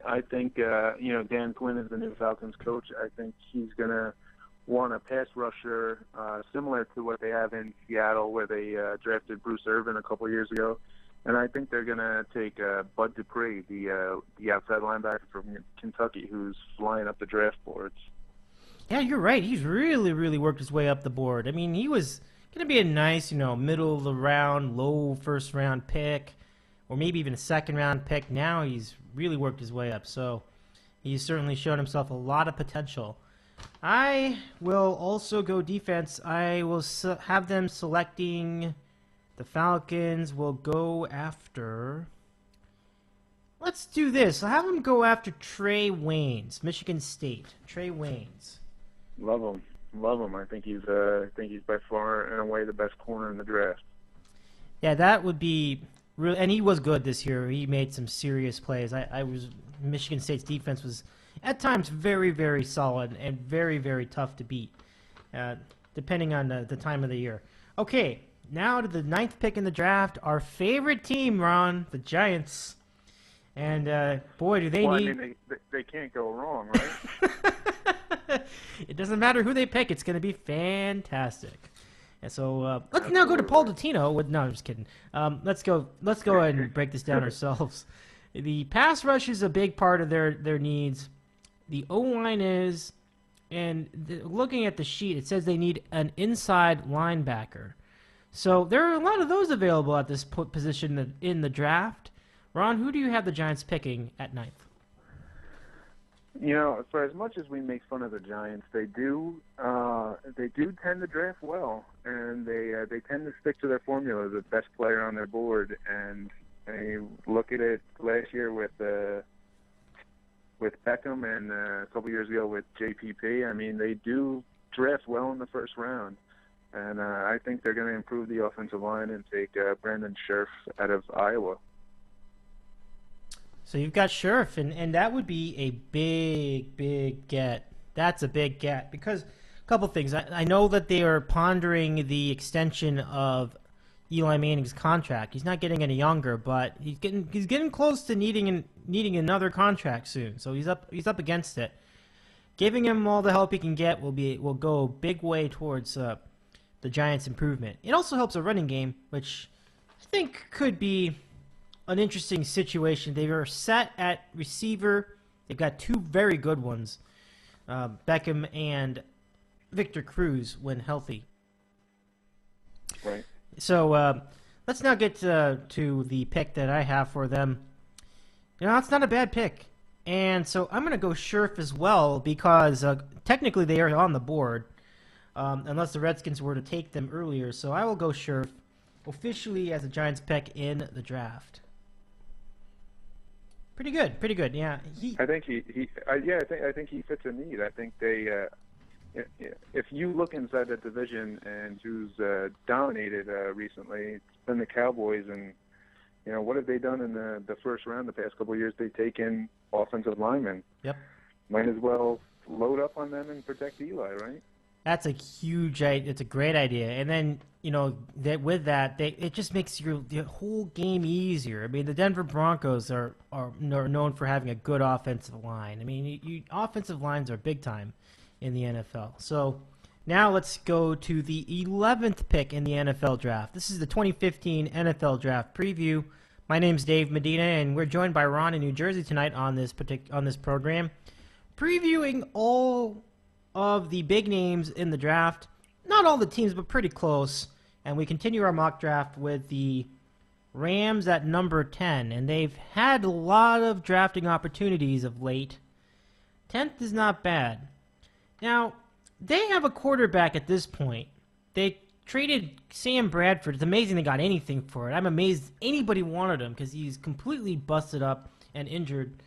I think, Dan Quinn is the new Falcons coach. I think he's going to want a pass rusher similar to what they have in Seattle, where they drafted Bruce Irvin a couple years ago. And I think they're going to take Bud Dupree, the outside linebacker from Kentucky, who's flying up the draft boards. Yeah, you're right. He's really, really worked his way up the board. I mean, he was going to be a nice, middle of the round, low first round pick, or maybe even a second round pick. Now he's really worked his way up. So he's certainly shown himself a lot of potential. I will also go defense. I will have them selecting the Falcons. Will go after. Let's do this. I'll have them go after Trey Waynes, Michigan State. Trey Waynes. Love him. I think he's by far and away the best corner in the draft. Yeah, that would be real. And he was good this year. He made some serious plays. Michigan State's defense was at times very, very solid and very, very tough to beat, depending on the time of the year. Okay, now to the 9th pick in the draft, our favorite team, Ron, the Giants. And, boy, do they need... I mean, they can't go wrong, right? It doesn't matter who they pick. It's going to be fantastic. And so let's now go to Paul Dottino. No, I'm just kidding. Let's go ahead and break this down ourselves. The pass rush is a big part of their needs. The O-line is, and looking at the sheet, it says they need an inside linebacker. So there are a lot of those available at this position in the draft. Ron, who do you have the Giants picking at 9th? For as much as we make fun of the Giants, they do tend to draft well, and they tend to stick to their formula, the best player on their board. And you look at it last year with Beckham, and a couple years ago with JPP. I mean, they do draft well in the first round, and I think they're going to improve the offensive line and take Brandon Scherf out of Iowa. So you've got Scherf, and that would be a big, big get. That's a big get because a couple things. I know that they are pondering the extension of Eli Manning's contract. He's not getting any younger, but he's getting close to needing another contract soon. So he's up against it. Giving him all the help he can get will go a big way towards the Giants' improvement. It also helps a running game, which I think could be an interesting situation. They are set at receiver. They've got 2 very good ones, Beckham and Victor Cruz, when healthy. Right. So let's now get to the pick that I have for them. It's not a bad pick. And so I'm going to go Scherf as well because technically they are on the board, unless the Redskins were to take them earlier. So I will go Scherf officially as a Giants pick in the draft. Pretty good. Yeah, I think I think he fits a need. I think they, if you look inside that division and who's dominated recently, it's been the Cowboys. And what have they done in the first round the past couple of years? They've taken offensive linemen. Yep. Might as well load up on them and protect Eli, right? That's it's a great idea. And then, it just makes the whole game easier. I mean, the Denver Broncos are known for having a good offensive line. I mean, offensive lines are big time in the NFL. So now let's go to the 11th pick in the NFL draft. This is the 2015 NFL draft preview. My name's Dave Medina, and we're joined by Ron in New Jersey tonight on this program, previewing all of the big names in the draft. Not all the teams, but pretty close. And we continue our mock draft with the Rams at number 10. And they've had a lot of drafting opportunities of late. 10th is not bad. Now, they have a quarterback at this point. They traded Sam Bradford. It's amazing they got anything for it. I'm amazed anybody wanted him because he's completely busted up and injured.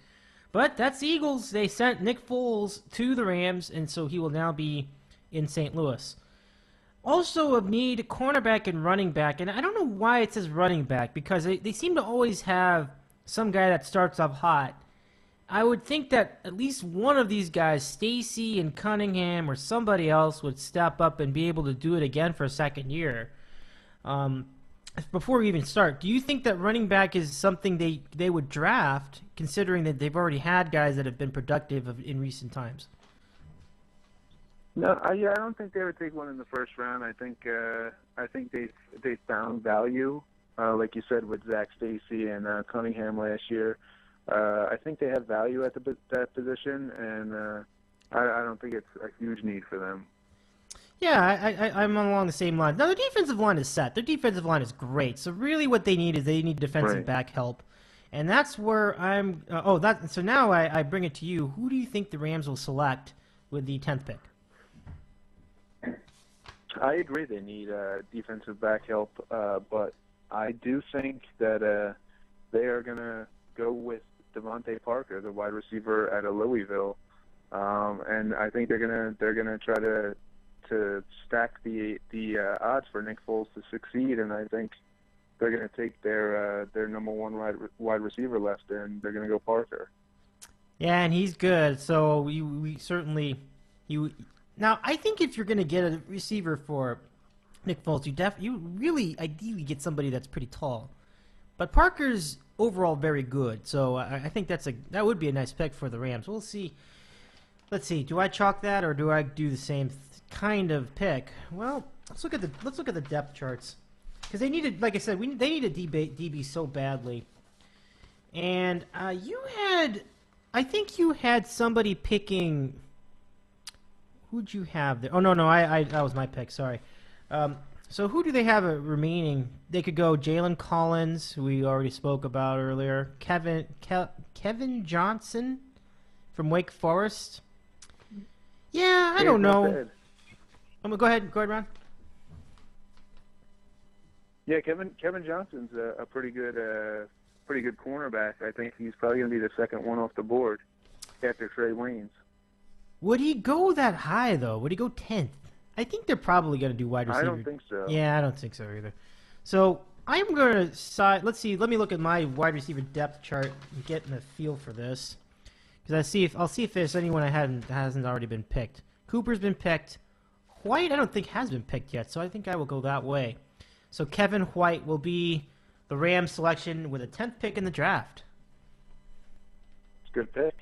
But that's the Eagles. They sent Nick Foles to the Rams, and so he will now be in St. Louis. Also of need, cornerback and running back. And I don't know why it says running back, because they seem to always have some guy that starts off hot. I would think that at least one of these guys, Stacy and Cunningham or somebody else, would step up and be able to do it again for a second year. Before we even start, do you think that running back is something they would draft, considering that they've already had guys that have been productive in recent times? No, I don't think they would take one in the first round. I think they found value, like you said, with Zach Stacy and Cunningham last year. I think they have value at that position, and I don't think it's a huge need for them. Yeah, I'm along the same line. Now, their defensive line is set. Their defensive line is great. So really what they need is defensive back help. And that's where I'm so now I bring it to you. Who do you think the Rams will select with the 10th pick? I agree they need defensive back help, but I do think that they are going to go with Devontae Parker, the wide receiver out of Louisville, and I think they're gonna try to stack the odds for Nick Foles to succeed, and I think they're going to take their number one wide receiver left, and they're going to go Parker. Yeah, and he's good. So we certainly now I think if you're going to get a receiver for Nick Foles, you really ideally get somebody that's pretty tall. But Parker's overall very good, so I think that would be a nice pick for the Rams. We'll see. Let's see. Do I chalk that, or do I do the same kind of pick? Well, let's look at the depth charts, because they needed, like I said, they needed DB so badly. And I think you had somebody picking. Who'd you have there? Oh no, that was my pick. Sorry. So who do they have remaining? They could go Jalen Collins, who we already spoke about earlier. Kevin Johnson from Wake Forest. Yeah, I don't know. Go ahead, Ron. Yeah, Kevin Johnson's a pretty good cornerback. I think he's probably going to be the second one off the board after Trey Waynes. Would he go that high though? Would he go 10th? I think they're probably going to do wide receiver. I don't think so. Yeah, I don't think so either. So I'm going to let's see. Let me look at my wide receiver depth chart and get a feel for this, because I'll see if there's anyone that hasn't already been picked. Cooper's been picked. White, I don't think has been picked yet, so I think I will go that way. So Kevin White will be the Rams selection with a 10th pick in the draft. It's a good pick.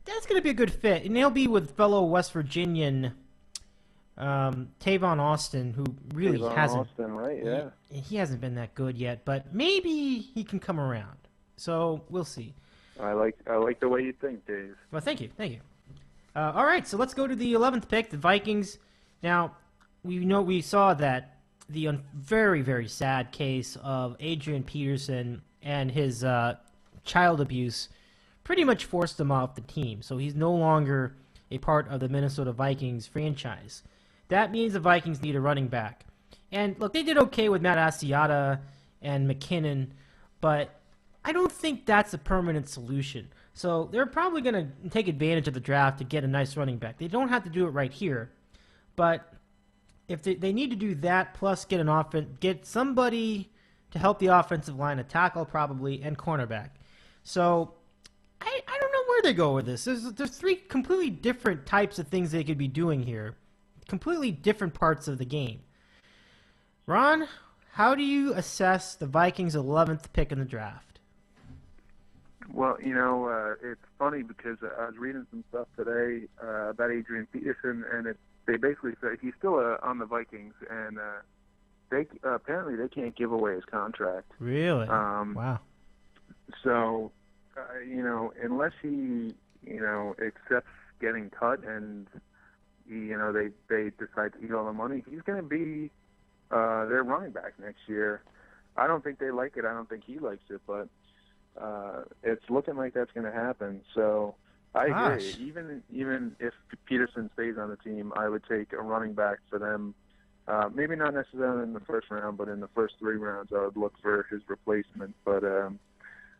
That's going to be a good fit, and he'll be with fellow West Virginian Tavon Austin, who really hasn't. Austin, right? Yeah. He hasn't been that good yet, but maybe he can come around. So we'll see. I like the way you think, Dave. Well, thank you. All right, so let's go to the 11th pick, the Vikings. Now, we saw that the very, very sad case of Adrian Peterson and his child abuse pretty much forced him off the team. So he's no longer a part of the Minnesota Vikings franchise. That means the Vikings need a running back. And look, they did okay with Matt Asiata and McKinnon, but I don't think that's a permanent solution. So they're probably going to take advantage of the draft to get a nice running back. They don't have to do it right here, but if they need to do that, plus get somebody to help the offensive line, a tackle probably, and cornerback. So I don't know where they go with this. There's three completely different types of things they could be doing here, completely different parts of the game. Ron, how do you assess the Vikings' 11th pick in the draft? Well, it's funny because I was reading some stuff today about Adrian Peterson, and they basically said he's still on the Vikings, and they apparently they can't give away his contract. Really? Wow. So, unless he, accepts getting cut and they decide to eat all the money, he's going to be their running back next year. I don't think they like it. I don't think he likes it, but it's looking like that's going to happen. So I agree. Even if Peterson stays on the team, I would take a running back for them. Maybe not necessarily in the first round, but in the first 3 rounds, I would look for his replacement. But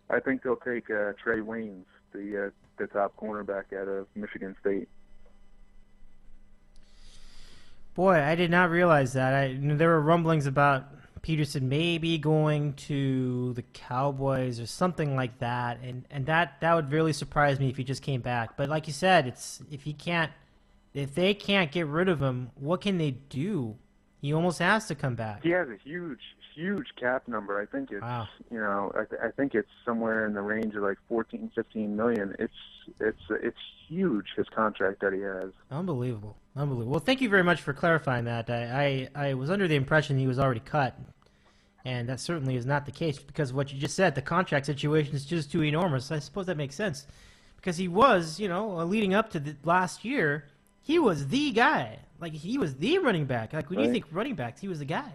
I think they'll take Trey Waynes, the top cornerback out of Michigan State. Boy, I did not realize that. There were rumblings about Peterson maybe going to the Cowboys or something like that, and that would really surprise me if he just came back. But like you said, if they can't get rid of him, what can they do? He almost has to come back. He has a huge cap number. I think it's I think it's somewhere in the range of like 14, 15 million. It's huge, his contract that he has. Unbelievable. Well, thank you very much for clarifying that. I was under the impression he was already cut, and that certainly is not the case because of what you just said. The contract situation is just too enormous. I suppose that makes sense because he was, leading up to the last year, he was the guy. Like, he was the running back. Like, when you think running backs, he was the guy.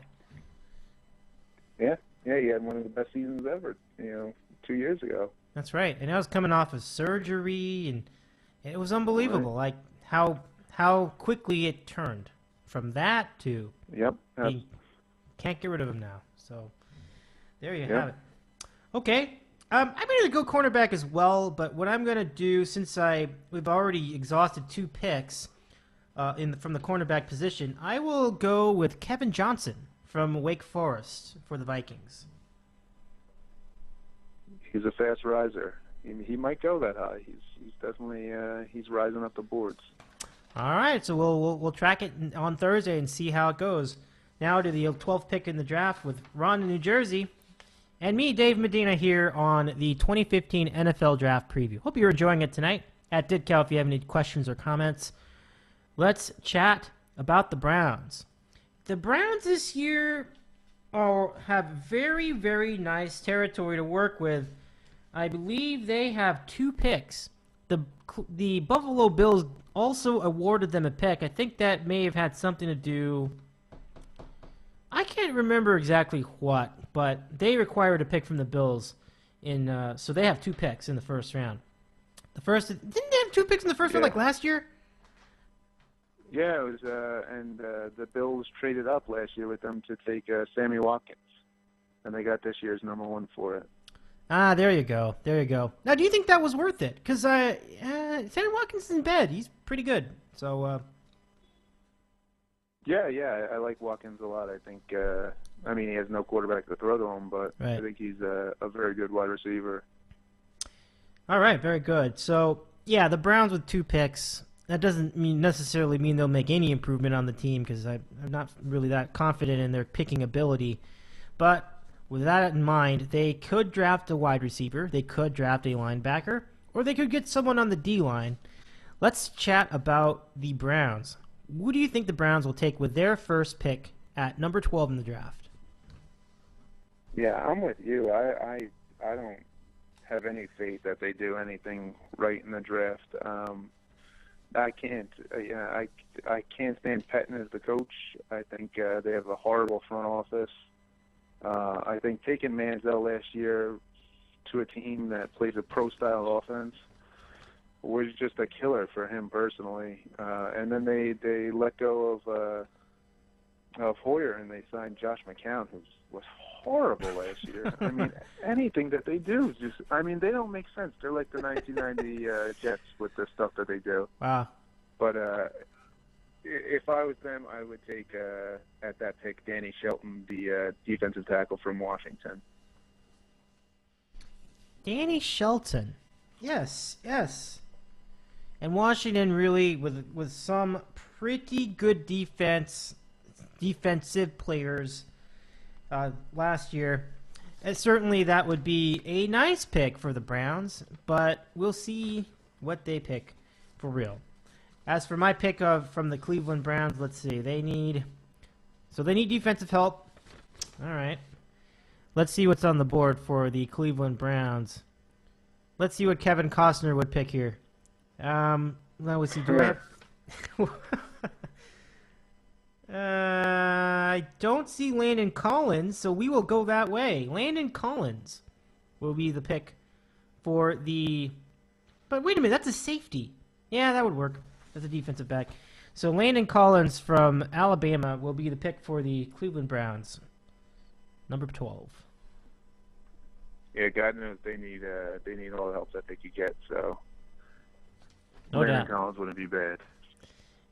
Yeah, he had one of the best seasons ever, 2 years ago. That's right. And I was coming off of surgery, and it was unbelievable, like how quickly it turned from that to can't get rid of him now. So there you have it. Okay. I'm going to go cornerback as well, but what I'm going to do, since we've already exhausted 2 picks from the cornerback position, I will go with Kevin Johnson from Wake Forest for the Vikings. He's a fast riser. He might go that high. He's definitely he's rising up the boards. All right, so we'll track it on Thursday and see how it goes. Now to the 12th pick in the draft with Ron in New Jersey, and me, Dave Medina, here on the 2015 NFL Draft Preview. Hope you're enjoying it tonight. At DidCal, if you have any questions or comments, let's chat about the Browns. The Browns this year have very, very nice territory to work with. I believe they have 2 picks. The Buffalo Bills also awarded them a pick. I think that may have had something to do. I can't remember exactly what, but they required a pick from the Bills, so they have 2 picks in the first round. Didn't they have 2 picks in the first round like last year? Yeah, it was, and the Bills traded up last year with them to take Sammy Watkins, and they got this year's number 1 for it. Ah, there you go. Now, do you think that was worth it? Because Sammy Watkins is in bed. He's pretty good. So. Yeah, I like Watkins a lot. I think, he has no quarterback to throw to him, but right. I think he's a very good wide receiver. All right, very good. So, yeah, the Browns with 2 picks. That doesn't necessarily mean they'll make any improvement on the team because I'm not really that confident in their picking ability. But with that in mind, they could draft a wide receiver, they could draft a linebacker, or they could get someone on the D-line. Let's chat about the Browns. Who do you think the Browns will take with their first pick at number 12 in the draft? Yeah, I'm with you. I don't have any faith that they do anything right in the draft. I can't stand Pettin as the coach. I think they have a horrible front office. I think taking Manziel last year to a team that plays a pro-style offense was just a killer for him personally. And then they let go of Hoyer and they signed Josh McCown, who was horrible last year. I mean, anything that they do is just, I mean, they don't make sense. They're like the 1990 Jets with the stuff that they do. Wow. But if I was them, I would take, at that pick, Danny Shelton, the defensive tackle from Washington. Danny Shelton. Yes. And Washington really, with some pretty good defensive players last year. And certainly that would be a nice pick for the Browns, but we'll see what they pick for real. As for my pick from the Cleveland Browns, let's see. They need defensive help. All right. Let's see what's on the board for the Cleveland Browns. Let's see what Kevin Costner would pick here. Let's see. Do I have... I don't see Landon Collins, so we will go that way. Landon Collins will be the pick for the... But wait a minute, that's a safety. Yeah, that would work. That's a defensive back. So Landon Collins from Alabama will be the pick for the Cleveland Browns. Number 12. Yeah, God knows they need all the help that they could get, so No Landon doubt. Collins wouldn't be bad.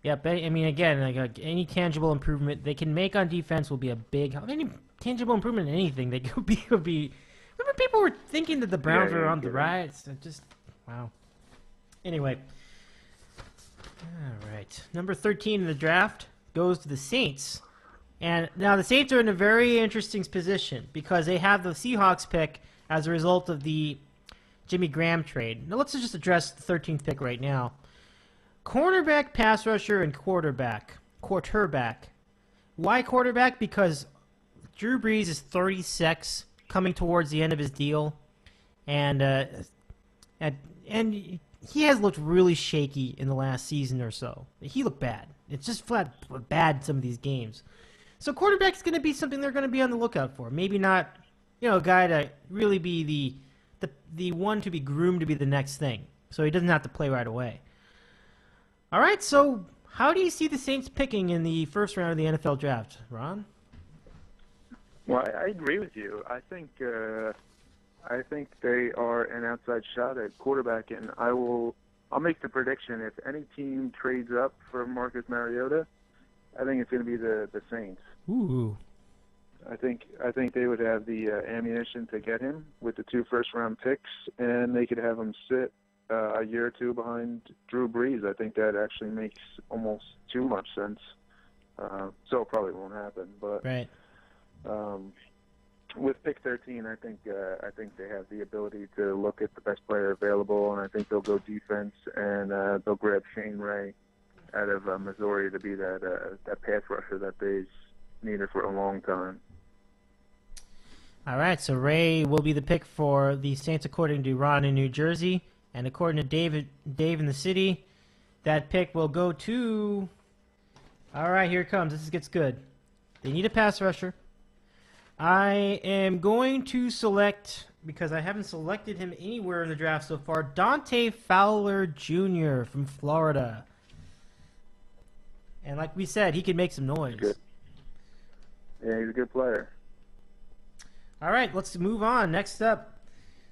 Yeah, but I mean, again, like any tangible improvement they can make on defense will be a big help. Any tangible improvement in anything they could be. Remember, people were thinking that the Browns were on the rise. It's just wow. Anyway, all right. Number 13 in the draft goes to the Saints, and now the Saints are in a very interesting position because they have the Seahawks pick as a result of the Jimmy Graham trade. Now let's just address the 13th pick right now. Cornerback, pass rusher, and quarterback. Why quarterback? Because Drew Brees is 36, coming towards the end of his deal, and he has looked really shaky in the last season or so. He looked bad. It's just flat bad in some of these games. So quarterback is going to be something they're going to be on the lookout for. Maybe not, a guy to really be the one to be groomed to be the next thing. So he doesn't have to play right away. All right, so how do you see the Saints picking in the first round of the NFL draft, Ron? Well, I agree with you. I think they are an outside shot at quarterback, and I'll make the prediction: if any team trades up for Marcus Mariota, I think it's going to be the Saints. Ooh. I think they would have the ammunition to get him with the 2 first-round picks, and they could have him sit a year or two behind Drew Brees. I think that actually makes almost too much sense. So it probably won't happen, but right. With pick 13, I think they have the ability to look at the best player available, and I think they'll go defense, and they'll grab Shane Ray out of Missouri to be that pass rusher that they've needed for a long time. All right, so Ray will be the pick for the Saints according to Ron in New Jersey. And according to Dave in the city, that pick will go to... All right, here it comes. This gets good. They need a pass rusher. I am going to select, because I haven't selected him anywhere in the draft so far, Dante Fowler Jr. from Florida. And like we said, he can make some noise. Good. Yeah, he's a good player. All right, let's move on. Next up,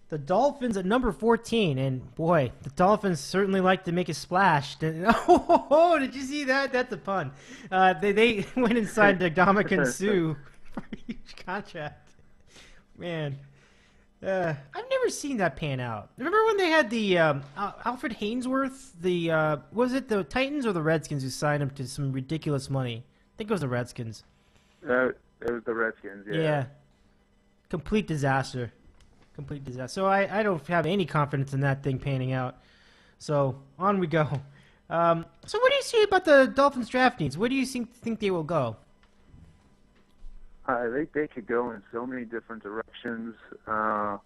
the Dolphins at number 14. And boy, the Dolphins certainly like to make a splash. Oh, did you see that? That's a pun. They went and signed Ndamukong Suh for a huge contract. Man, I've never seen that pan out. Remember when they had the Alfred Haynesworth? Was it the Titans or the Redskins who signed him to some ridiculous money? I think it was the Redskins. It was the Redskins, yeah. Yeah. Complete disaster. So I don't have any confidence in that thing panning out. So on we go. So what do you see about the Dolphins draft needs? Where do you think they will go? They could go in so many different directions. I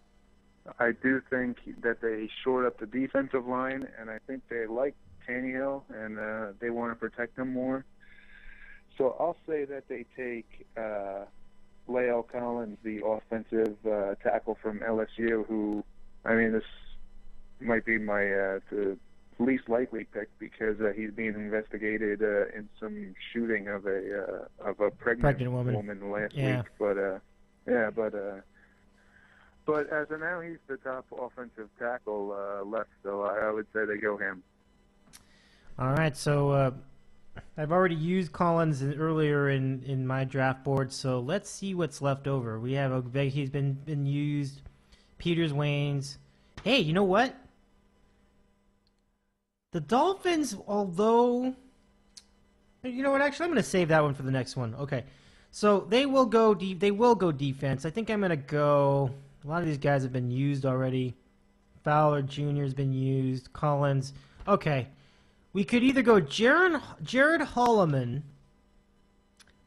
do think that they shored up the defensive line, and I think they like Tannehill, and they want to protect him more. So I'll say that they take La'el Collins, the offensive tackle from LSU, who, I mean, this might be my the least likely pick because he's being investigated in some shooting of a pregnant woman last week. But as of now, he's the top offensive tackle left, so I would say they go him. All right, so I've already used Collins earlier in my draft board, so let's see what's left over. We have he's been used. Peters, Waynes. Hey, you know what? The Dolphins, although, you know what? Actually, I'm going to save that one for the next one. Okay, so they will go defense. I think I'm going to go. A lot of these guys have been used already. Fowler Jr. has been used. Collins. Okay. We could either go Jared Holloman,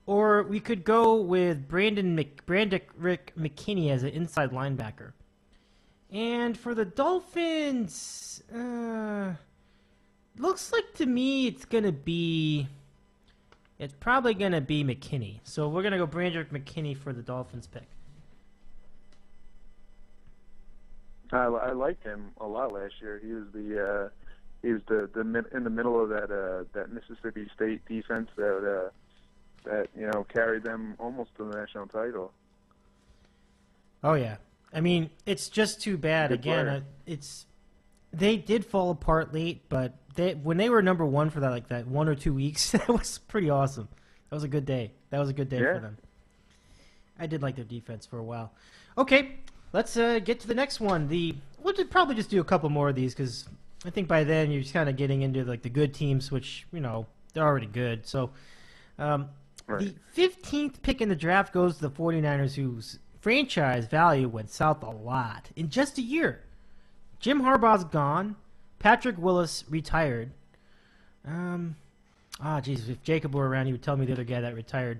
or we could go with Rick McKinney as an inside linebacker. And for the Dolphins, looks like to me it's probably gonna be McKinney. So we're gonna go Brandrick McKinney for the Dolphins pick. I liked him a lot last year. He was in the middle of that Mississippi State defense that carried them almost to the national title. Oh yeah, I mean it's just too bad. Good again. They did fall apart late, but when they were number one for that 1 or 2 weeks, that was pretty awesome. That was a good day. For them. I did like their defense for a while. Okay, let's get to the next one. We'll probably just do a couple more of these because I think by then you're just kind of getting into the good teams, which they're already good. So right. The 15th pick in the draft goes to the 49ers, whose franchise value went south a lot in just a year. Jim Harbaugh's gone. Patrick Willis retired. If Jacob were around, he would tell me the other guy that retired.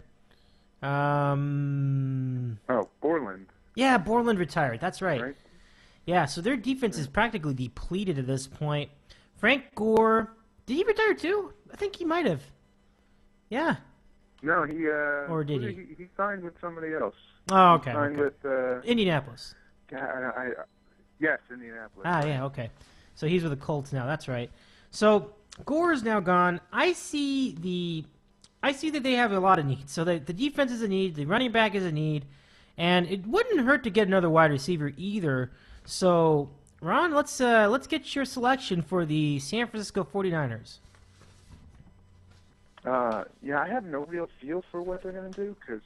Borland. Yeah, Borland retired. That's right. Yeah, so their defense is practically depleted at this point. Frank Gore, did he retire too? I think he might have. Yeah. No, he. Or did he? He signed with somebody else. Oh, okay. He signed with Indianapolis. Yes, Indianapolis. Yeah, okay. So he's with the Colts now. That's right. So Gore is now gone. I see that they have a lot of needs. So the defense is a need. The running back is a need. And it wouldn't hurt to get another wide receiver either. So, Ron, let's get your selection for the San Francisco 49ers. I have no real feel for what they're going to do because,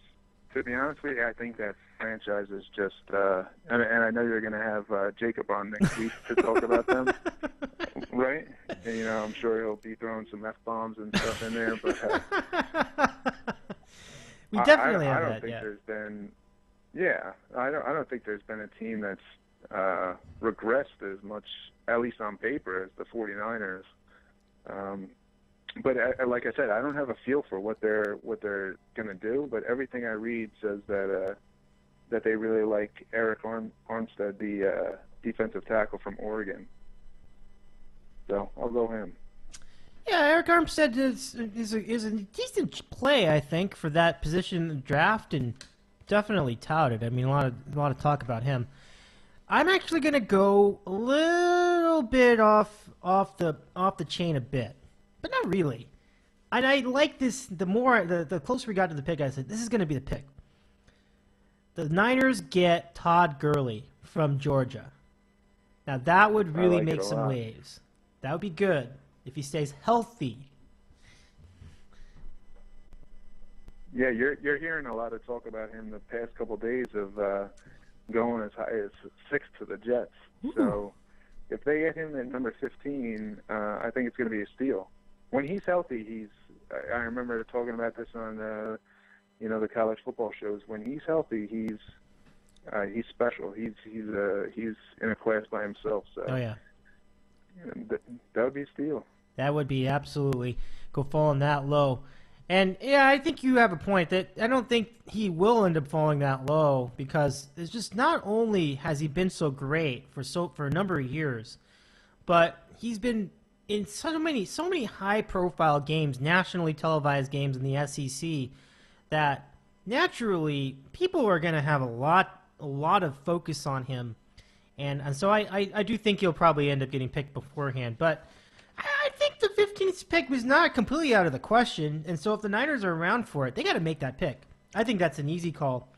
to be honest with you, I think that franchise is just and I know you're going to have Jacob on next week to talk about them, right? And, I'm sure he'll be throwing some F-bombs and stuff in there. But we definitely have I don't that, think yeah. there's been... Yeah, I don't think there's been a team that's regressed as much, at least on paper, as the 49ers. But like I said, I don't have a feel for what they're going to do. But everything I read says that they really like Eric Armstead, the defensive tackle from Oregon. So I'll go him. Yeah, Eric Armstead is a decent play, I think, for that position in the draft, and definitely touted. I mean, a lot of talk about him. I'm actually going to go a little bit off the chain a bit, but not really. And I like this. The closer we got to the pick, I said this is going to be the pick. The Niners get Todd Gurley from Georgia. Now that would really make some waves. That would be good if he stays healthy. Yeah, you're hearing a lot of talk about him the past couple of days of going as high as 6 to the Jets. Ooh. So if they get him at number 15, I think it's going to be a steal. When he's healthy, I remember talking about this on the college football shows. When he's healthy, he's special. He's in a class by himself. So Oh yeah, that would be a steal. that would be absolutely go falling that low. And yeah, I think you have a point that I don't think he will end up falling that low because it's just not only has he been so great for a number of years, but he's been in so many high profile games, nationally televised games in the SEC that naturally, people are going to have a lot of focus on him, and so I do think he'll probably end up getting picked beforehand. But I think the 15th pick was not completely out of the question, and so if the Niners are around for it, they got to make that pick. I think that's an easy call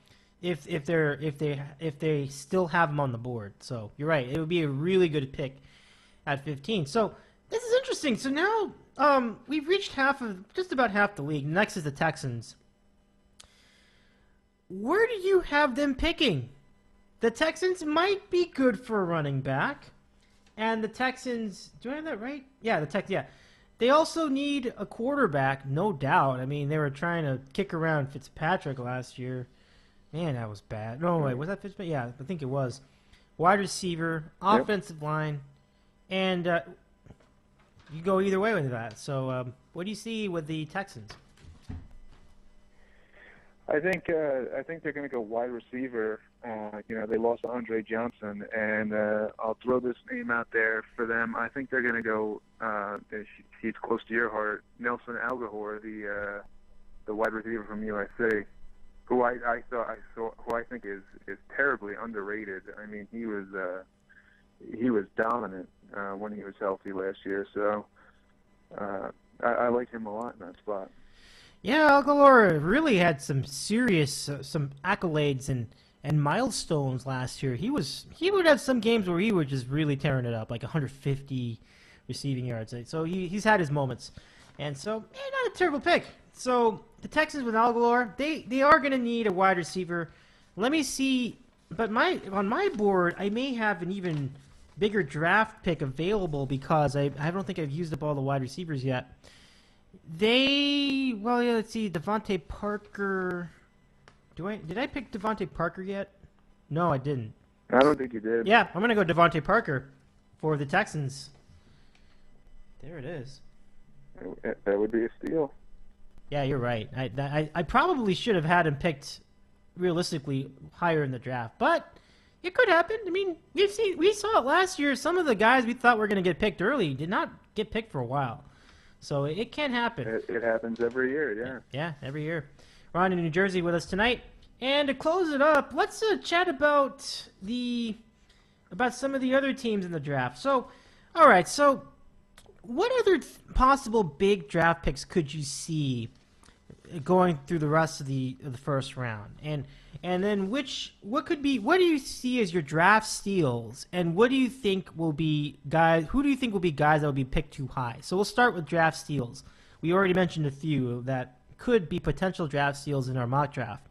if they still have him on the board. So you're right, it would be a really good pick at 15. So this is interesting. So now we've reached just about half the league. Next is the Texans. Where do you have them picking? The Texans might be good for a running back. And the Texans, do I have that right? Yeah, yeah. They also need a quarterback, no doubt. I mean, they were trying to kick around Fitzpatrick last year. Man, that was bad. No, wait, was that Fitzpatrick? Yeah, I think it was. Wide receiver, offensive line, and you go either way with that. So what do you see with the Texans? I think they're going to go wide receiver. They lost Andre Johnson, and I'll throw this name out there for them. I think they're going to go. He's close to your heart, Nelson Aguilar, the wide receiver from USC, who I think is terribly underrated. I mean, he was dominant when he was healthy last year. So I like him a lot in that spot. Yeah, Aguilar really had some serious some accolades and milestones last year. He would have some games where he was just really tearing it up, like 150 receiving yards. So he's had his moments, and so not a terrible pick. So the Texans with Aguilar, they are going to need a wide receiver. Let me see, but on my board I may have an even bigger draft pick available because I don't think I've used up all the wide receivers yet. Let's see, Devontae Parker. Did I pick Devontae Parker yet? No, I didn't. I don't think you did. Yeah, I'm going to go Devontae Parker for the Texans. There it is. That would be a steal. Yeah, you're right. I probably should have had him picked realistically higher in the draft, but it could happen. I mean, we saw it last year. Some of the guys we thought were going to get picked early did not get picked for a while. So it can happen. It happens every year, yeah. Yeah, every year. Ron in New Jersey with us tonight. And to close it up, let's chat about some of the other teams in the draft. So, all right, so what other possible big draft picks could you see going through the rest of the first round? And then what do you see as your draft steals, and what do you think will be guys that will be picked too high? So we'll start with draft steals. We already mentioned a few that could be potential draft steals in our mock draft.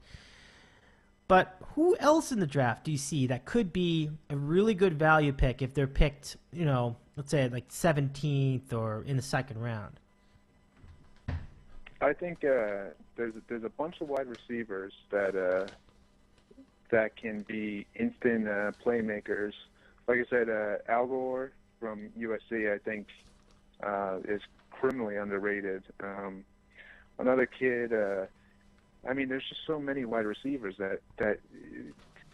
But who else in the draft do you see that could be a really good value pick if they're picked, let's say like 17th or in the second round? I think there's a bunch of wide receivers that can be instant playmakers. Like I said, Al Gore from USC, I think, is criminally underrated. Another kid, there's just so many wide receivers that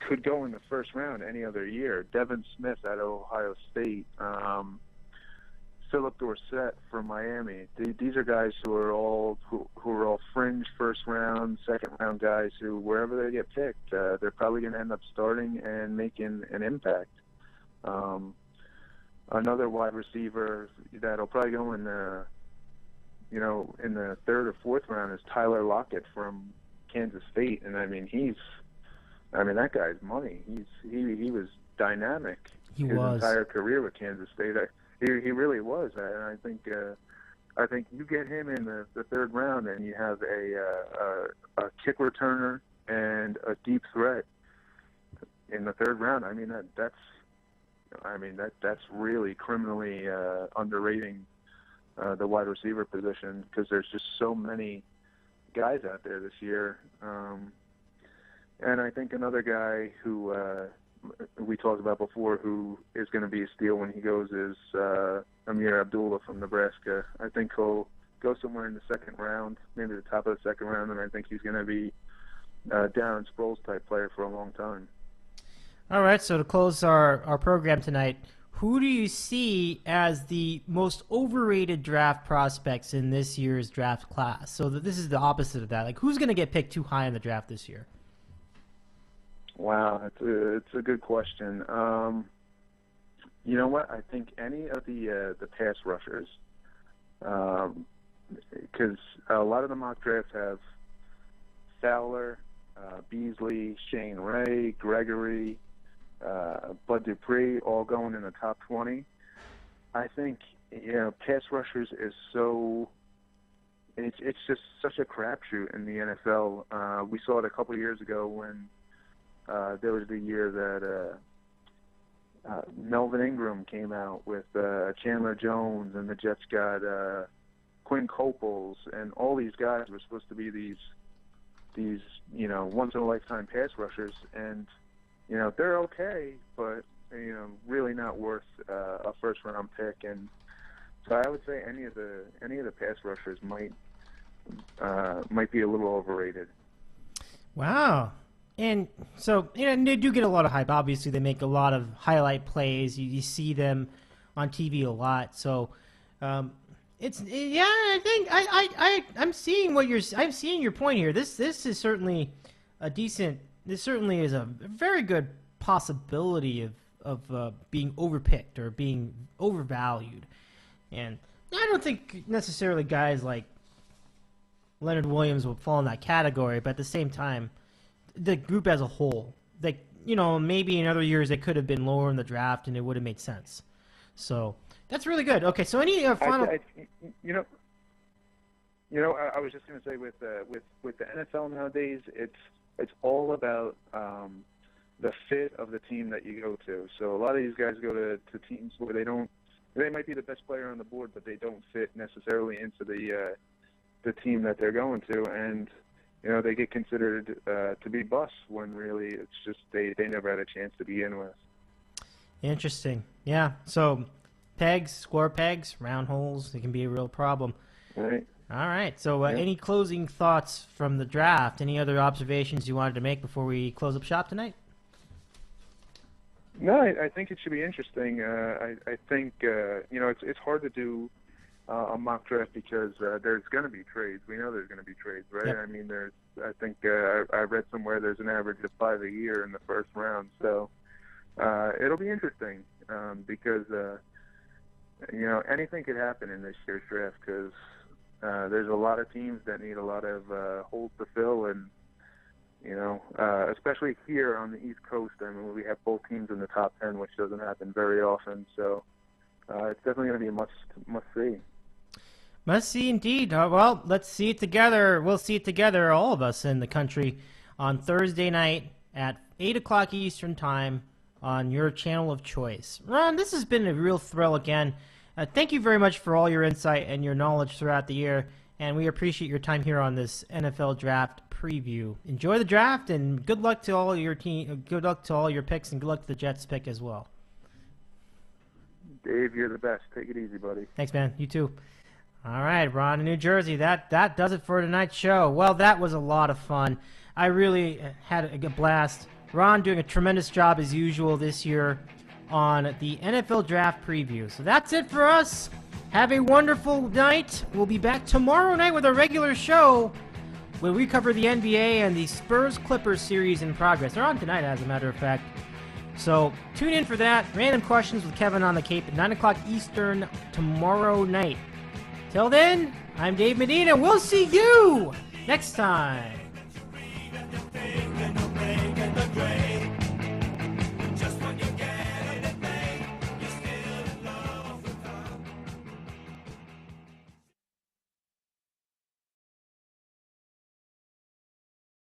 could go in the first round any other year. Devin Smith out of Ohio State, Philip Dorsett from Miami. These are guys who are all fringe first round, second round guys who, wherever they get picked, they're probably going to end up starting and making an impact. Another wide receiver that'll probably go in the third or fourth round is Tyler Lockett from Kansas State, and that guy's money. He was dynamic his entire career with Kansas State. He really was, and I think you get him in the third round, and you have a kick returner and a deep threat in the third round. That's really criminally underrating the wide receiver position, because there's just so many guys out there this year. And I think another guy who we talked about before who is going to be a steal when he goes is Amir Abdullah from Nebraska. I think he'll go somewhere in the second round, maybe the top of the second round, and I think he's going to be Darren Sproles type player for a long time. All right, so to close our program tonight, who do you see as the most overrated draft prospects in this year's draft class? So this is the opposite of that. Like, who's going to get picked too high in the draft this year? Wow, it's a good question. You know what? I think any of the pass rushers, because a lot of the mock drafts have Fowler, Beasley, Shane Ray, Gregory, Bud Dupree, all going in the top 20. I think pass rushers is so. It's just such a crapshoot in the NFL. We saw it a couple of years ago when there was the year that Melvin Ingram came out with Chandler Jones, and the Jets got Quinn Coples, and all these guys were supposed to be these once in a lifetime pass rushers, and they're okay, but really not worth a first round pick. And so I would say any of the pass rushers might be a little overrated. Wow. And so they do get a lot of hype. Obviously, they make a lot of highlight plays. You see them on TV a lot. So I think I'm seeing I'm seeing your point here. This is certainly a decent. This certainly is a very good possibility of being overpicked or being overvalued. And I don't think necessarily guys like Leonard Williams will fall in that category, but at the same time, the group as a whole, maybe in other years it could have been lower in the draft and it would have made sense. So that's really good. Okay, so any final? I was just going to say with the NFL nowadays, it's all about the fit of the team that you go to. So a lot of these guys go to teams where they might be the best player on the board, but they don't fit necessarily into the team that they're going to, and they get considered to be busts when really it's just they never had a chance to begin with. Interesting. Yeah. So square pegs, round holes, it can be a real problem. Right. All right. So any closing thoughts from the draft? Any other observations you wanted to make before we close up shop tonight? No, I think it should be interesting. I think it's hard to do a mock draft because there's going to be trades. We know there's going to be trades, right? Yep. I mean, I think I read somewhere there's an average of 5 a year in the first round. So it'll be interesting because anything could happen in this year's draft because there's a lot of teams that need a lot of holes to fill, and especially here on the East Coast. I mean, we have both teams in the top 10, which doesn't happen very often. So it's definitely going to be a must see. Must see indeed. Well, let's see it together. We'll see it together, all of us in the country, on Thursday night at 8 o'clock Eastern Time on your channel of choice. Ron, this has been a real thrill again. Thank you very much for all your insight and your knowledge throughout the year, and we appreciate your time here on this NFL Draft preview. Enjoy the draft, and good luck to all your team. Good luck to all your picks, and good luck to the Jets pick as well. Dave, you're the best. Take it easy, buddy. Thanks, man. You too. All right, Ron in New Jersey. That does it for tonight's show. Well, that was a lot of fun. I really had a blast. Ron doing a tremendous job as usual this year on the NFL Draft preview. So that's it for us. Have a wonderful night. We'll be back tomorrow night with a regular show where we cover the NBA and the Spurs-Clippers series in progress. They're on tonight, as a matter of fact. So tune in for that. Random Questions with Kevin on the Cape at 9 o'clock Eastern tomorrow night. Till then, I'm Dave Medina. We'll see you next time.